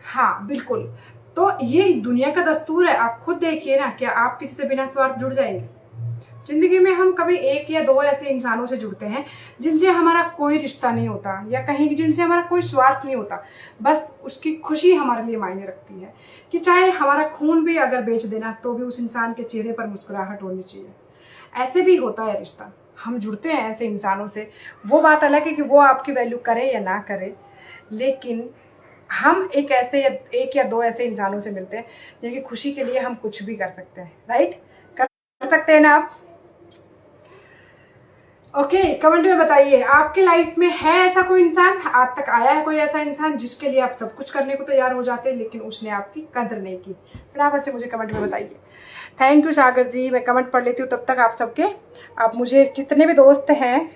[SPEAKER 1] हाँ बिल्कुल, तो ये दुनिया का दस्तूर है। आप खुद देखिए ना, क्या आप किसी से बिना स्वार्थ जुड़ जाएंगे? जिंदगी में हम कभी एक या दो ऐसे इंसानों से जुड़ते हैं जिनसे हमारा कोई रिश्ता नहीं होता, या कहीं जिनसे हमारा कोई स्वार्थ नहीं होता, बस उसकी खुशी हमारे लिए मायने रखती है। कि चाहे हमारा खून भी अगर बेच देना तो भी उस इंसान के चेहरे पर मुस्कुराहट होनी चाहिए। ऐसे भी होता है रिश्ता, हम जुड़ते हैं ऐसे इंसानों से। वो बात अलग है कि वो आपकी वैल्यू करे या ना करे, लेकिन हम एक या दो ऐसे इंसानों से मिलते हैं जिनकी खुशी के लिए हम कुछ भी कर सकते हैं। राइट, कर सकते हैं ना आप? ओके, कमेंट में बताइए आपके लाइफ में है ऐसा कोई इंसान, आज तक आया है कोई ऐसा इंसान जिसके लिए आप सब कुछ करने को तैयार हो जाते हैं लेकिन उसने आपकी कदर नहीं की? फटाफट से मुझे कमेंट में बताइए। थैंक यू सागर जी, मैं कमेंट पढ़ लेती हूँ तब तक आप सबके। आप मुझे जितने भी दोस्त हैं,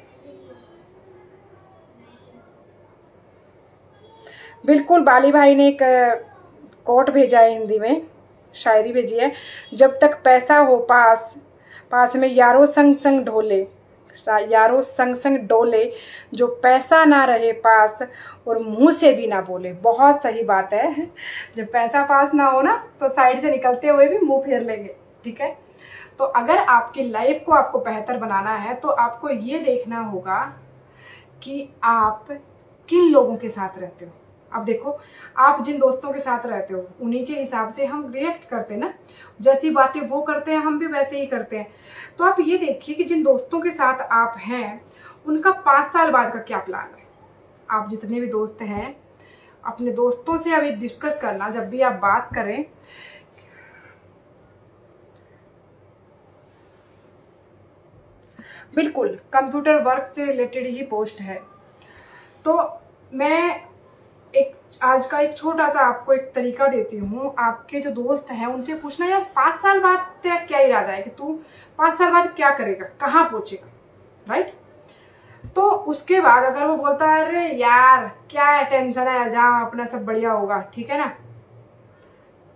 [SPEAKER 1] बिल्कुल बाली भाई ने एक कोट भेजा है, हिंदी में शायरी भेजी है। जब तक पैसा हो पास पास में यारों संग संग ढोले, यारों संग संग डोले, जो पैसा ना रहे पास और मुंह से भी ना बोले। बहुत सही बात है, जब पैसा पास ना हो ना तो साइड से निकलते हुए भी मुंह फेर लेंगे। ठीक है, तो अगर आपकी लाइफ को आपको बेहतर बनाना है तो आपको ये देखना होगा कि आप किन लोगों के साथ रहते हो। अब देखो, आप जिन दोस्तों के साथ रहते हो उन्हीं के हिसाब से हम रिएक्ट करते हैं ना, जैसी बातें वो करते हैं हम भी वैसे ही करते हैं। तो आप ये देखिए कि जिन दोस्तों के साथ आप हैं उनका 5 साल बाद का क्या प्लान है। आप जितने भी दोस्त हैं अपने दोस्तों से अभी डिस्कस करना, जब भी आप बात करें, बिल्कुल कंप्यूटर वर्क से रिलेटेड ही पोस्ट है। तो मैं आज का एक छोटा सा आपको एक तरीका देती हूँ। आपके जो दोस्त हैं उनसे पूछना, यार 5 साल बाद तेरा क्या इरादा है, कि तू 5 साल बाद क्या करेगा, कहाँ पहुंचेगा। राइट, तो उसके बाद अगर वो बोलता है अरे यार क्या टेंशन है, जहाँ अपना सब बढ़िया होगा, ठीक है ना,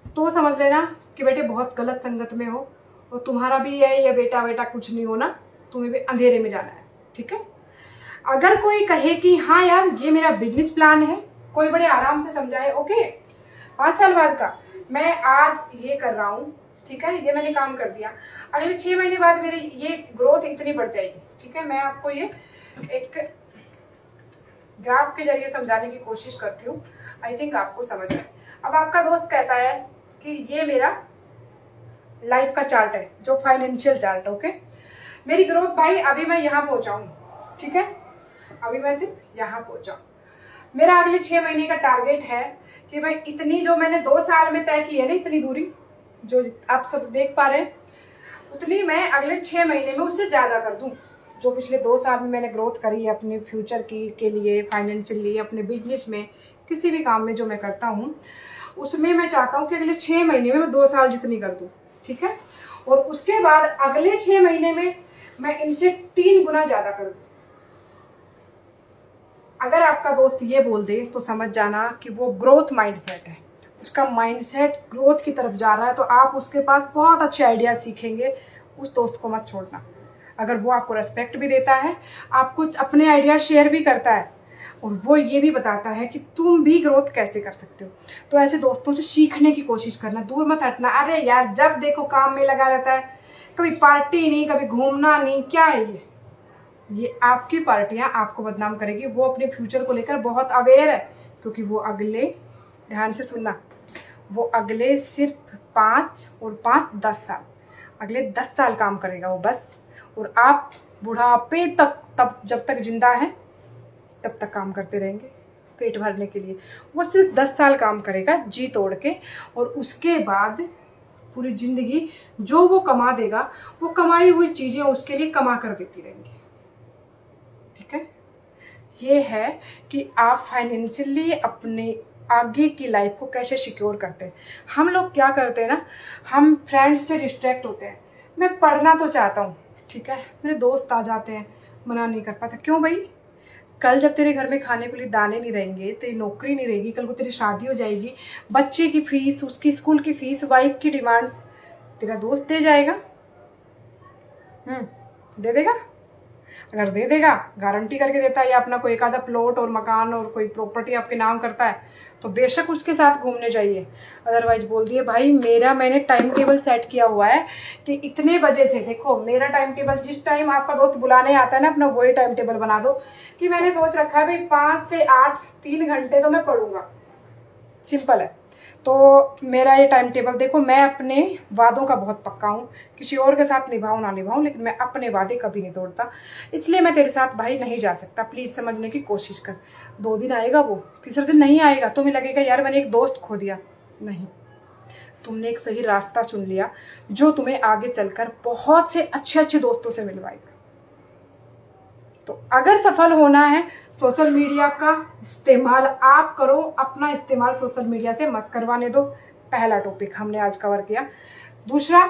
[SPEAKER 1] तो समझ लेना कि बेटे बहुत गलत संगत में हो, और तुम्हारा भी है, या बेटा बेटा कुछ नहीं होना, तुम्हें भी अंधेरे में जाना है। ठीक है, अगर कोई कहे कि हाँ यार ये मेरा बिजनेस प्लान है, कोई बड़े आराम से समझाए, ओके 5 साल बाद का मैं आज ये कर रहा हूँ, ठीक है, ये मैंने काम कर दिया, अगले 6 महीने बाद मेरी ये ग्रोथ इतनी बढ़ जाएगी। ठीक है, मैं आपको ये एक ग्राफ के जरिए समझाने की कोशिश करती हूँ, आई थिंक आपको समझ आए। अब आपका दोस्त कहता है कि ये मेरा लाइफ का चार्ट है, जो फाइनेंशियल चार्ट। ओके, मेरी ग्रोथ भाई अभी मैं यहाँ पहुँचाऊँ, ठीक है, अभी मैं सिर्फ यहाँ पहुँचा, मेरा अगले 6 महीने का टारगेट है कि भाई इतनी जो मैंने 2 साल में तय की है ना, इतनी दूरी जो आप सब देख पा रहे हैं, उतनी मैं अगले 6 महीने में उससे ज़्यादा कर दूं। जो पिछले 2 साल में मैंने ग्रोथ करी है अपने फ्यूचर की के लिए, फाइनेंशियली, अपने बिजनेस में, किसी भी काम में जो मैं करता हूँ, उसमें मैं चाहता हूँ कि अगले 6 महीने में मैं 2 साल जितनी कर दूँ। ठीक है, और उसके बाद अगले 6 महीने में मैं इनसे 3 गुना ज़्यादा कर दूँ। अगर आपका दोस्त ये बोल दे तो समझ जाना कि वो ग्रोथ माइंडसेट है, उसका माइंडसेट ग्रोथ की तरफ जा रहा है, तो आप उसके पास बहुत अच्छे आइडियाज सीखेंगे। उस दोस्त को मत छोड़ना। अगर वो आपको रेस्पेक्ट भी देता है, आपको अपने आइडिया शेयर भी करता है, और वो ये भी बताता है कि तुम भी ग्रोथ कैसे कर सकते हो, तो ऐसे दोस्तों से सीखने की कोशिश करना, दूर मत हटना। अरे यार जब देखो काम में लगा रहता है, कभी पार्टी नहीं, कभी घूमना नहीं, क्या है ये आपकी पार्टियां आपको बदनाम करेगी। वो अपने फ्यूचर को लेकर बहुत अवेयर है, क्योंकि वो अगले, ध्यान से सुनना, वो अगले सिर्फ 5 और 5 10 साल, अगले 10 साल काम करेगा वो बस, और आप बुढ़ापे तक, तब जब तक जिंदा है तब तक काम करते रहेंगे पेट भरने के लिए। वो सिर्फ 10 साल काम करेगा जी तोड़ के, और उसके बाद पूरी जिंदगी जो वो कमा देगा, वो कमाई हुई चीज़ें उसके लिए कमा कर देती रहेंगी। ठीक है, ये है कि आप फाइनेंशियली अपने आगे की लाइफ को कैसे सिक्योर करते हैं। हम लोग क्या करते हैं ना, हम फ्रेंड्स से डिस्ट्रैक्ट होते हैं। मैं पढ़ना तो चाहता हूँ, ठीक है, मेरे दोस्त आ जाते हैं, मना नहीं कर पाता। क्यों भाई, कल जब तेरे घर में खाने के लिए दाने नहीं रहेंगे, तेरी नौकरी नहीं रहेगी, कल को तेरी शादी हो जाएगी, बच्चे की फीस, उसकी स्कूल की फीस, वाइफ की डिमांड्स तेरा दोस्त दे जाएगा। दे देगा? अगर दे देगा, गारंटी करके देता है, या अपना कोई एक आधा प्लॉट और मकान और कोई प्रॉपर्टी आपके नाम करता है, तो बेशक उसके साथ घूमने जाइए। अदरवाइज बोल दिए भाई मैंने टाइम टेबल सेट किया हुआ है कि इतने बजे से, देखो मेरा टाइम टेबल जिस टाइम आपका दोस्त बुलाने आता है ना अपना वही टाइम टेबल बना दो कि मैंने सोच रखा है भाई 5 से 8 3 घंटे तो मैं पढ़ूंगा, सिंपल है। तो मेरा ये टाइम टेबल देखो, मैं अपने वादों का बहुत पक्का हूँ, किसी और के साथ निभाऊँ ना निभाऊँ लेकिन मैं अपने वादे कभी नहीं तोड़ता। इसलिए मैं तेरे साथ भाई नहीं जा सकता, प्लीज़ समझने की कोशिश कर। 2 दिन आएगा वो, तीसरे दिन नहीं आएगा, तुम्हें लगेगा यार मैंने एक दोस्त खो दिया। नहीं, तुमने एक सही रास्ता चुन लिया जो तुम्हें आगे चलकर बहुत से अच्छे अच्छे दोस्तों से मिलवाएगा। तो अगर सफल होना है सोशल मीडिया का इस्तेमाल आप करो, अपना इस्तेमाल सोशल मीडिया से मत करवाने दो। पहला टॉपिक हमने आज कवर किया। दूसरा,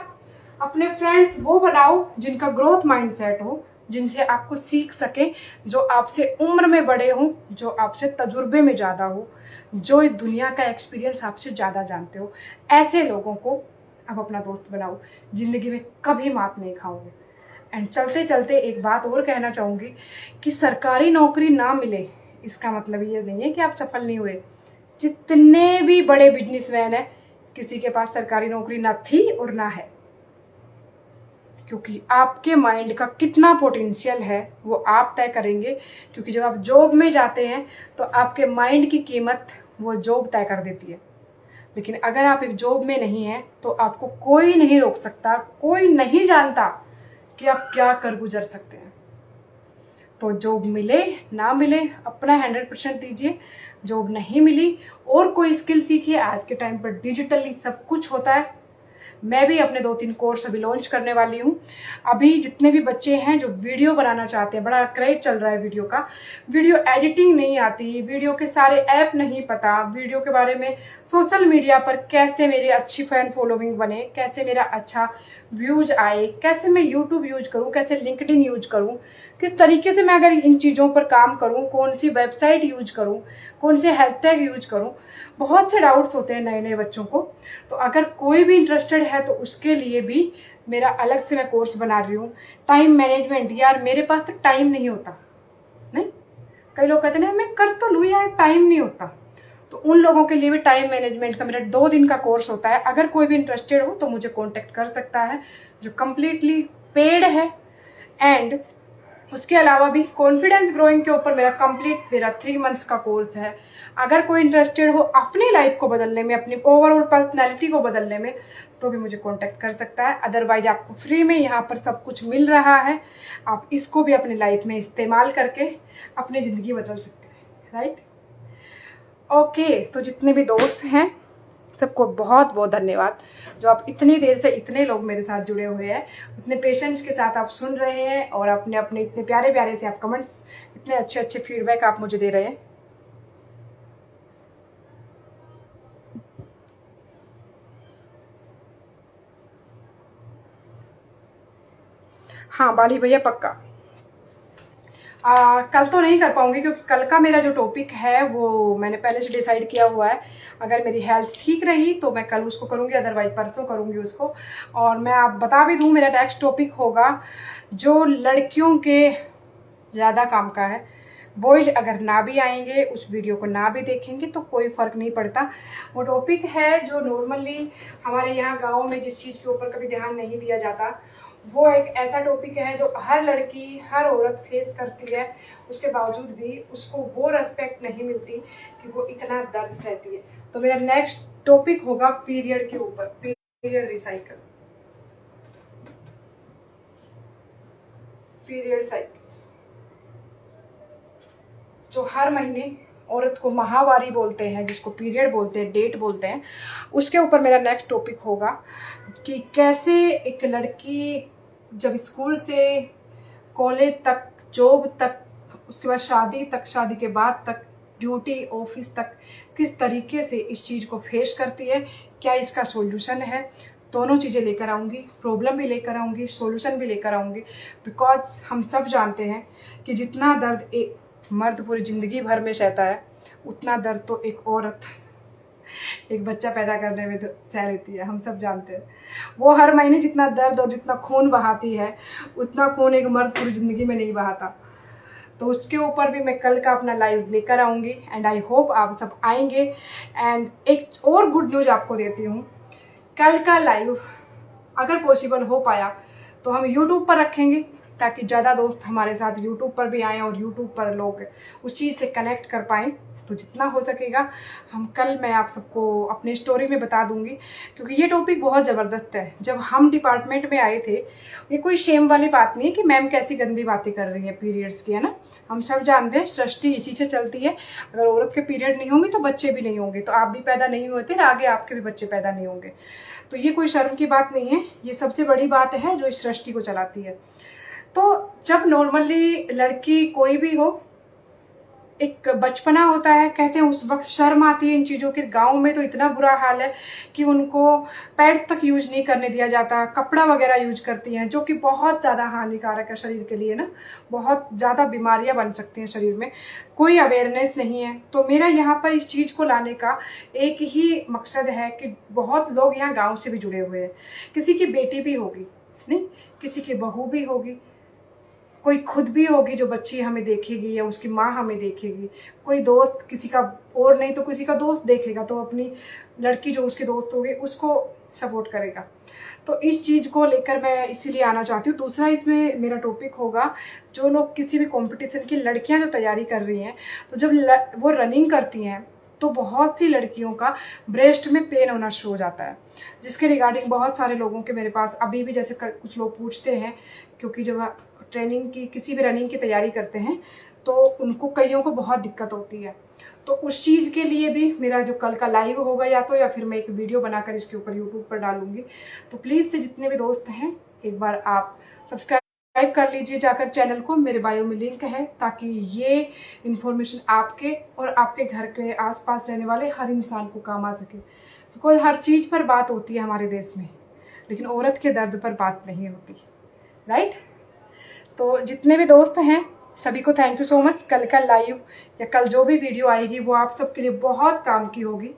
[SPEAKER 1] अपने फ्रेंड्स वो बनाओ जिनका ग्रोथ माइंडसेट हो, जिनसे आपको सीख सके, जो आपसे उम्र में बड़े हों, जो आपसे तजुर्बे में ज़्यादा हो, जो इस दुनिया का एक्सपीरियंस आपसे ज़्यादा जानते हो। ऐसे लोगों को आप अपना दोस्त बनाओ, ज़िंदगी में कभी मात नहीं खाओगे। एंड चलते चलते एक बात और कहना चाहूँगी कि सरकारी नौकरी ना मिले इसका मतलब ये नहीं है कि आप सफल नहीं हुए। जितने भी बड़े बिजनेसमैन हैं किसी के पास सरकारी नौकरी ना थी और ना है, क्योंकि आपके माइंड का कितना पोटेंशियल है वो आप तय करेंगे। क्योंकि जब आप जॉब में जाते हैं तो आपके माइंड की कीमत वो जॉब तय कर देती है। लेकिन अगर आप एक जॉब में नहीं हैं तो आपको कोई नहीं रोक सकता, कोई नहीं जानता कि आप क्या कर गुजर सकते हैं। तो जॉब मिले ना मिले अपना 100% दीजिए। जॉब नहीं मिली और कोई स्किल सीखिए, आज के टाइम पर डिजिटली सब कुछ होता है। मैं भी अपने 2-3 कोर्स अभी लॉन्च करने वाली हूँ। अभी जितने भी बच्चे हैं जो वीडियो बनाना चाहते हैं, बड़ा क्रेज चल रहा है वीडियो का, वीडियो एडिटिंग नहीं आती, वीडियो के सारे ऐप नहीं पता, वीडियो के बारे में सोशल मीडिया पर कैसे मेरी अच्छी फैन फॉलोइंग बने, कैसे मेरा अच्छा व्यूज आए, कैसे मैं यूट्यूब यूज करूँ, कैसे लिंक्डइन यूज करूँ, किस तरीके से मैं अगर इन चीज़ों पर काम करूँ, कौन सी वेबसाइट यूज करूँ, कौन से हैशटैग यूज करूँ, बहुत से डाउट्स होते हैं नए नए बच्चों को। तो अगर कोई भी इंटरेस्टेड है तो उसके लिए भी मेरा अलग से मैं कोर्स बना रही हूँ। टाइम मैनेजमेंट, यार मेरे पास तो टाइम नहीं होता। नहीं, कई लोग कहते हैं मैं कर तो लूँ यार टाइम नहीं होता, तो उन लोगों के लिए भी टाइम मैनेजमेंट का मेरा 2 दिन का कोर्स होता है। अगर कोई भी इंटरेस्टेड हो तो मुझे कॉन्टेक्ट कर सकता है, जो कम्प्लीटली पेड है। एंड उसके अलावा भी कॉन्फिडेंस ग्रोइंग के ऊपर मेरा 3 मंथ्स का कोर्स है। अगर कोई इंटरेस्टेड हो अपनी लाइफ को बदलने में, अपनी ओवरऑल पर्सनैलिटी को बदलने में, तो भी मुझे कांटेक्ट कर सकता है। अदरवाइज आपको फ्री में यहाँ पर सब कुछ मिल रहा है, आप इसको भी अपनी लाइफ में इस्तेमाल करके अपनी ज़िंदगी बदल सकते हैं। Right, okay. तो जितने भी दोस्त हैं सबको बहुत बहुत धन्यवाद, जो आप इतनी देर से इतने लोग मेरे साथ जुड़े हुए हैं, इतने पेशेंस के साथ आप सुन रहे हैं और अपने अपने इतने प्यारे प्यारे से आप कमेंट्स, इतने अच्छे अच्छे फीडबैक आप मुझे दे रहे हैं। हाँ बाली भैया पक्का। कल तो नहीं कर पाऊंगी क्योंकि कल का मेरा जो टॉपिक है वो मैंने पहले से डिसाइड किया हुआ है। अगर मेरी हेल्थ ठीक रही तो मैं कल उसको करूंगी, अदरवाइज परसों करूंगी उसको। और मैं आप बता भी दूं, मेरा नेक्स्ट टॉपिक होगा जो लड़कियों के ज़्यादा काम का है। बॉयज अगर ना भी आएंगे, उस वीडियो को ना भी देखेंगे तो कोई फ़र्क नहीं पड़ता। वो टॉपिक है जो नॉर्मली हमारे यहाँ गाँव में जिस चीज़ के ऊपर कभी ध्यान नहीं दिया जाता, वो एक ऐसा टॉपिक है जो हर लड़की हर औरत फेस करती है। उसके बावजूद भी उसको वो रेस्पेक्ट नहीं मिलती कि वो इतना दर्द सहती है। तो मेरा नेक्स्ट टॉपिक होगा पीरियड के ऊपर, पीरियड रिसाइकल, पीरियड साइकिल, जो हर महीने औरत को माहवारी बोलते हैं, जिसको पीरियड बोलते हैं, डेट बोलते हैं, उसके ऊपर मेरा नेक्स्ट टॉपिक होगा कि कैसे एक लड़की जब स्कूल से कॉलेज तक, जॉब तक, उसके बाद शादी तक, शादी के बाद तक, ड्यूटी ऑफिस तक, किस तरीके से इस चीज़ को फेस करती है, क्या इसका सॉल्यूशन है। दोनों चीज़ें लेकर आऊँगी, प्रॉब्लम भी लेकर आऊँगी, सॉल्यूशन भी लेकर आऊँगी। बिकॉज हम सब जानते हैं कि जितना दर्द एक मर्द पूरी ज़िंदगी भर में सहता है, उतना दर्द तो एक औरत एक बच्चा पैदा करने में सह लेती है। हम सब जानते हैं वो हर महीने जितना दर्द और जितना खून बहाती है, उतना खून एक मर्द पूरी ज़िंदगी में नहीं बहाता। तो उसके ऊपर भी मैं कल का अपना लाइव लेकर आऊँगी एंड आई होप आप सब आएंगे। एंड एक और गुड न्यूज़ आपको देती हूँ, कल का लाइव अगर पॉसिबल हो पाया तो हम यूट्यूब पर रखेंगे ताकि ज़्यादा दोस्त हमारे साथ यूट्यूब पर भी आएँ और यूट्यूब पर लोग उस चीज़ से कनेक्ट कर पाएँ। तो जितना हो सकेगा हम कल मैं आप सबको अपनी स्टोरी में बता दूंगी, क्योंकि ये टॉपिक बहुत ज़बरदस्त है। जब हम डिपार्टमेंट में आए थे, ये कोई शेम वाली बात नहीं है कि मैम कैसी गंदी बातें कर रही हैं पीरियड्स की, है ना। हम सब जानते हैं सृष्टि इसी से चलती है। अगर औरत के पीरियड नहीं होंगे तो बच्चे भी नहीं होंगे, तो आप भी पैदा नहीं हुए थे, आगे आपके भी बच्चे पैदा नहीं होंगे। तो ये कोई शर्म की बात नहीं है, ये सबसे बड़ी बात है जो इस सृष्टि को चलाती है। तो जब नॉर्मली लड़की कोई भी हो, एक बचपना होता है, कहते हैं उस वक्त शर्म आती है इन चीज़ों के। गांव में तो इतना बुरा हाल है कि उनको पैड तक यूज नहीं करने दिया जाता, कपड़ा वगैरह यूज करती हैं, जो कि बहुत ज़्यादा हानिकारक है शरीर के लिए ना। बहुत ज़्यादा बीमारियां बन सकती हैं शरीर में, कोई अवेयरनेस नहीं है। तो मेरा यहाँ पर इस चीज़ को लाने का एक ही मकसद है कि बहुत लोग यहाँ गाँव से भी जुड़े हुए हैं। किसी की बेटी भी होगी, नहीं किसी की बहू भी होगी, कोई खुद भी होगी जो बच्ची हमें देखेगी या उसकी माँ हमें देखेगी, कोई दोस्त किसी का और नहीं तो किसी का दोस्त देखेगा तो अपनी लड़की जो उसके दोस्त होगी उसको सपोर्ट करेगा। तो इस चीज़ को लेकर मैं इसीलिए आना चाहती हूँ। दूसरा इसमें मेरा टॉपिक होगा, जो लोग किसी भी कंपटीशन की लड़कियाँ जो तैयारी कर रही हैं, तो जब वो रनिंग करती हैं तो बहुत सी लड़कियों का ब्रेस्ट में पेन होना शुरू हो जाता है, जिसके रिगार्डिंग बहुत सारे लोगों के मेरे पास अभी भी जैसे कुछ लोग पूछते हैं, क्योंकि जब ट्रेनिंग की किसी भी रनिंग की तैयारी करते हैं तो उनको कईयों को बहुत दिक्कत होती है। तो उस चीज़ के लिए भी मेरा जो कल का लाइव होगा या फिर मैं एक वीडियो बनाकर इसके ऊपर यूट्यूब पर डालूंगी। तो प्लीज़ से जितने भी दोस्त हैं एक बार आप सब्सक्राइब कर लीजिए जाकर चैनल को, मेरे बायो में लिंक है, ताकि ये इन्फॉर्मेशन आपके और आपके घर के आसपास रहने वाले हर इंसान को काम आ सके। बिकॉज हर चीज़ पर बात होती है हमारे देश में, लेकिन औरत के दर्द पर बात नहीं होती, राइट। तो जितने भी दोस्त हैं सभी को थैंक यू सो मच। कल का लाइव या कल जो भी वीडियो आएगी वो आप सबके लिए बहुत काम की होगी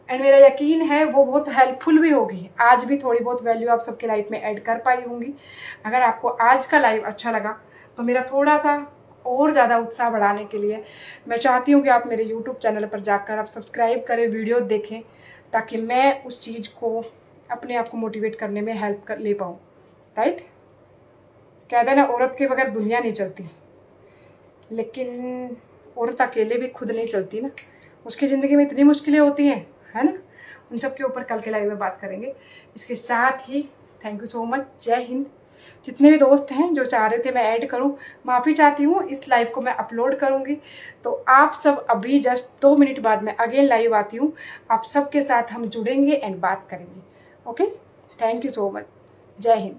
[SPEAKER 1] एंड मेरा यकीन है वो बहुत हेल्पफुल भी होगी। आज भी थोड़ी बहुत वैल्यू आप सबके लाइफ में ऐड कर पाई होंगी। अगर आपको आज का लाइव अच्छा लगा तो मेरा थोड़ा सा और ज़्यादा उत्साह बढ़ाने के लिए मैं चाहती हूँ कि आप मेरे यूट्यूब चैनल पर जाकर आप सब्सक्राइब करें, वीडियो देखें, ताकि मैं उस चीज़ को अपने आप को मोटिवेट करने में हेल्प कर ले पाऊँ, राइट। कहते हैं ना, औरत के बगैर दुनिया नहीं चलती, लेकिन औरत अकेले भी खुद नहीं चलती ना। उसकी ज़िंदगी में इतनी मुश्किलें होती हैं, है ना। उन सब के ऊपर कल के लाइव में बात करेंगे। इसके साथ ही थैंक यू सो मच, जय हिंद। जितने भी दोस्त हैं जो चाह रहे थे मैं ऐड करूं, माफ़ी चाहती हूं। इस लाइव को मैं अपलोड करूंगी तो आप सब अभी जस्ट 2 मिनट बाद में अगेन लाइव आती हूं, आप सबके साथ हम जुड़ेंगे एंड बात करेंगे। Okay, thank you so much, जय हिंद।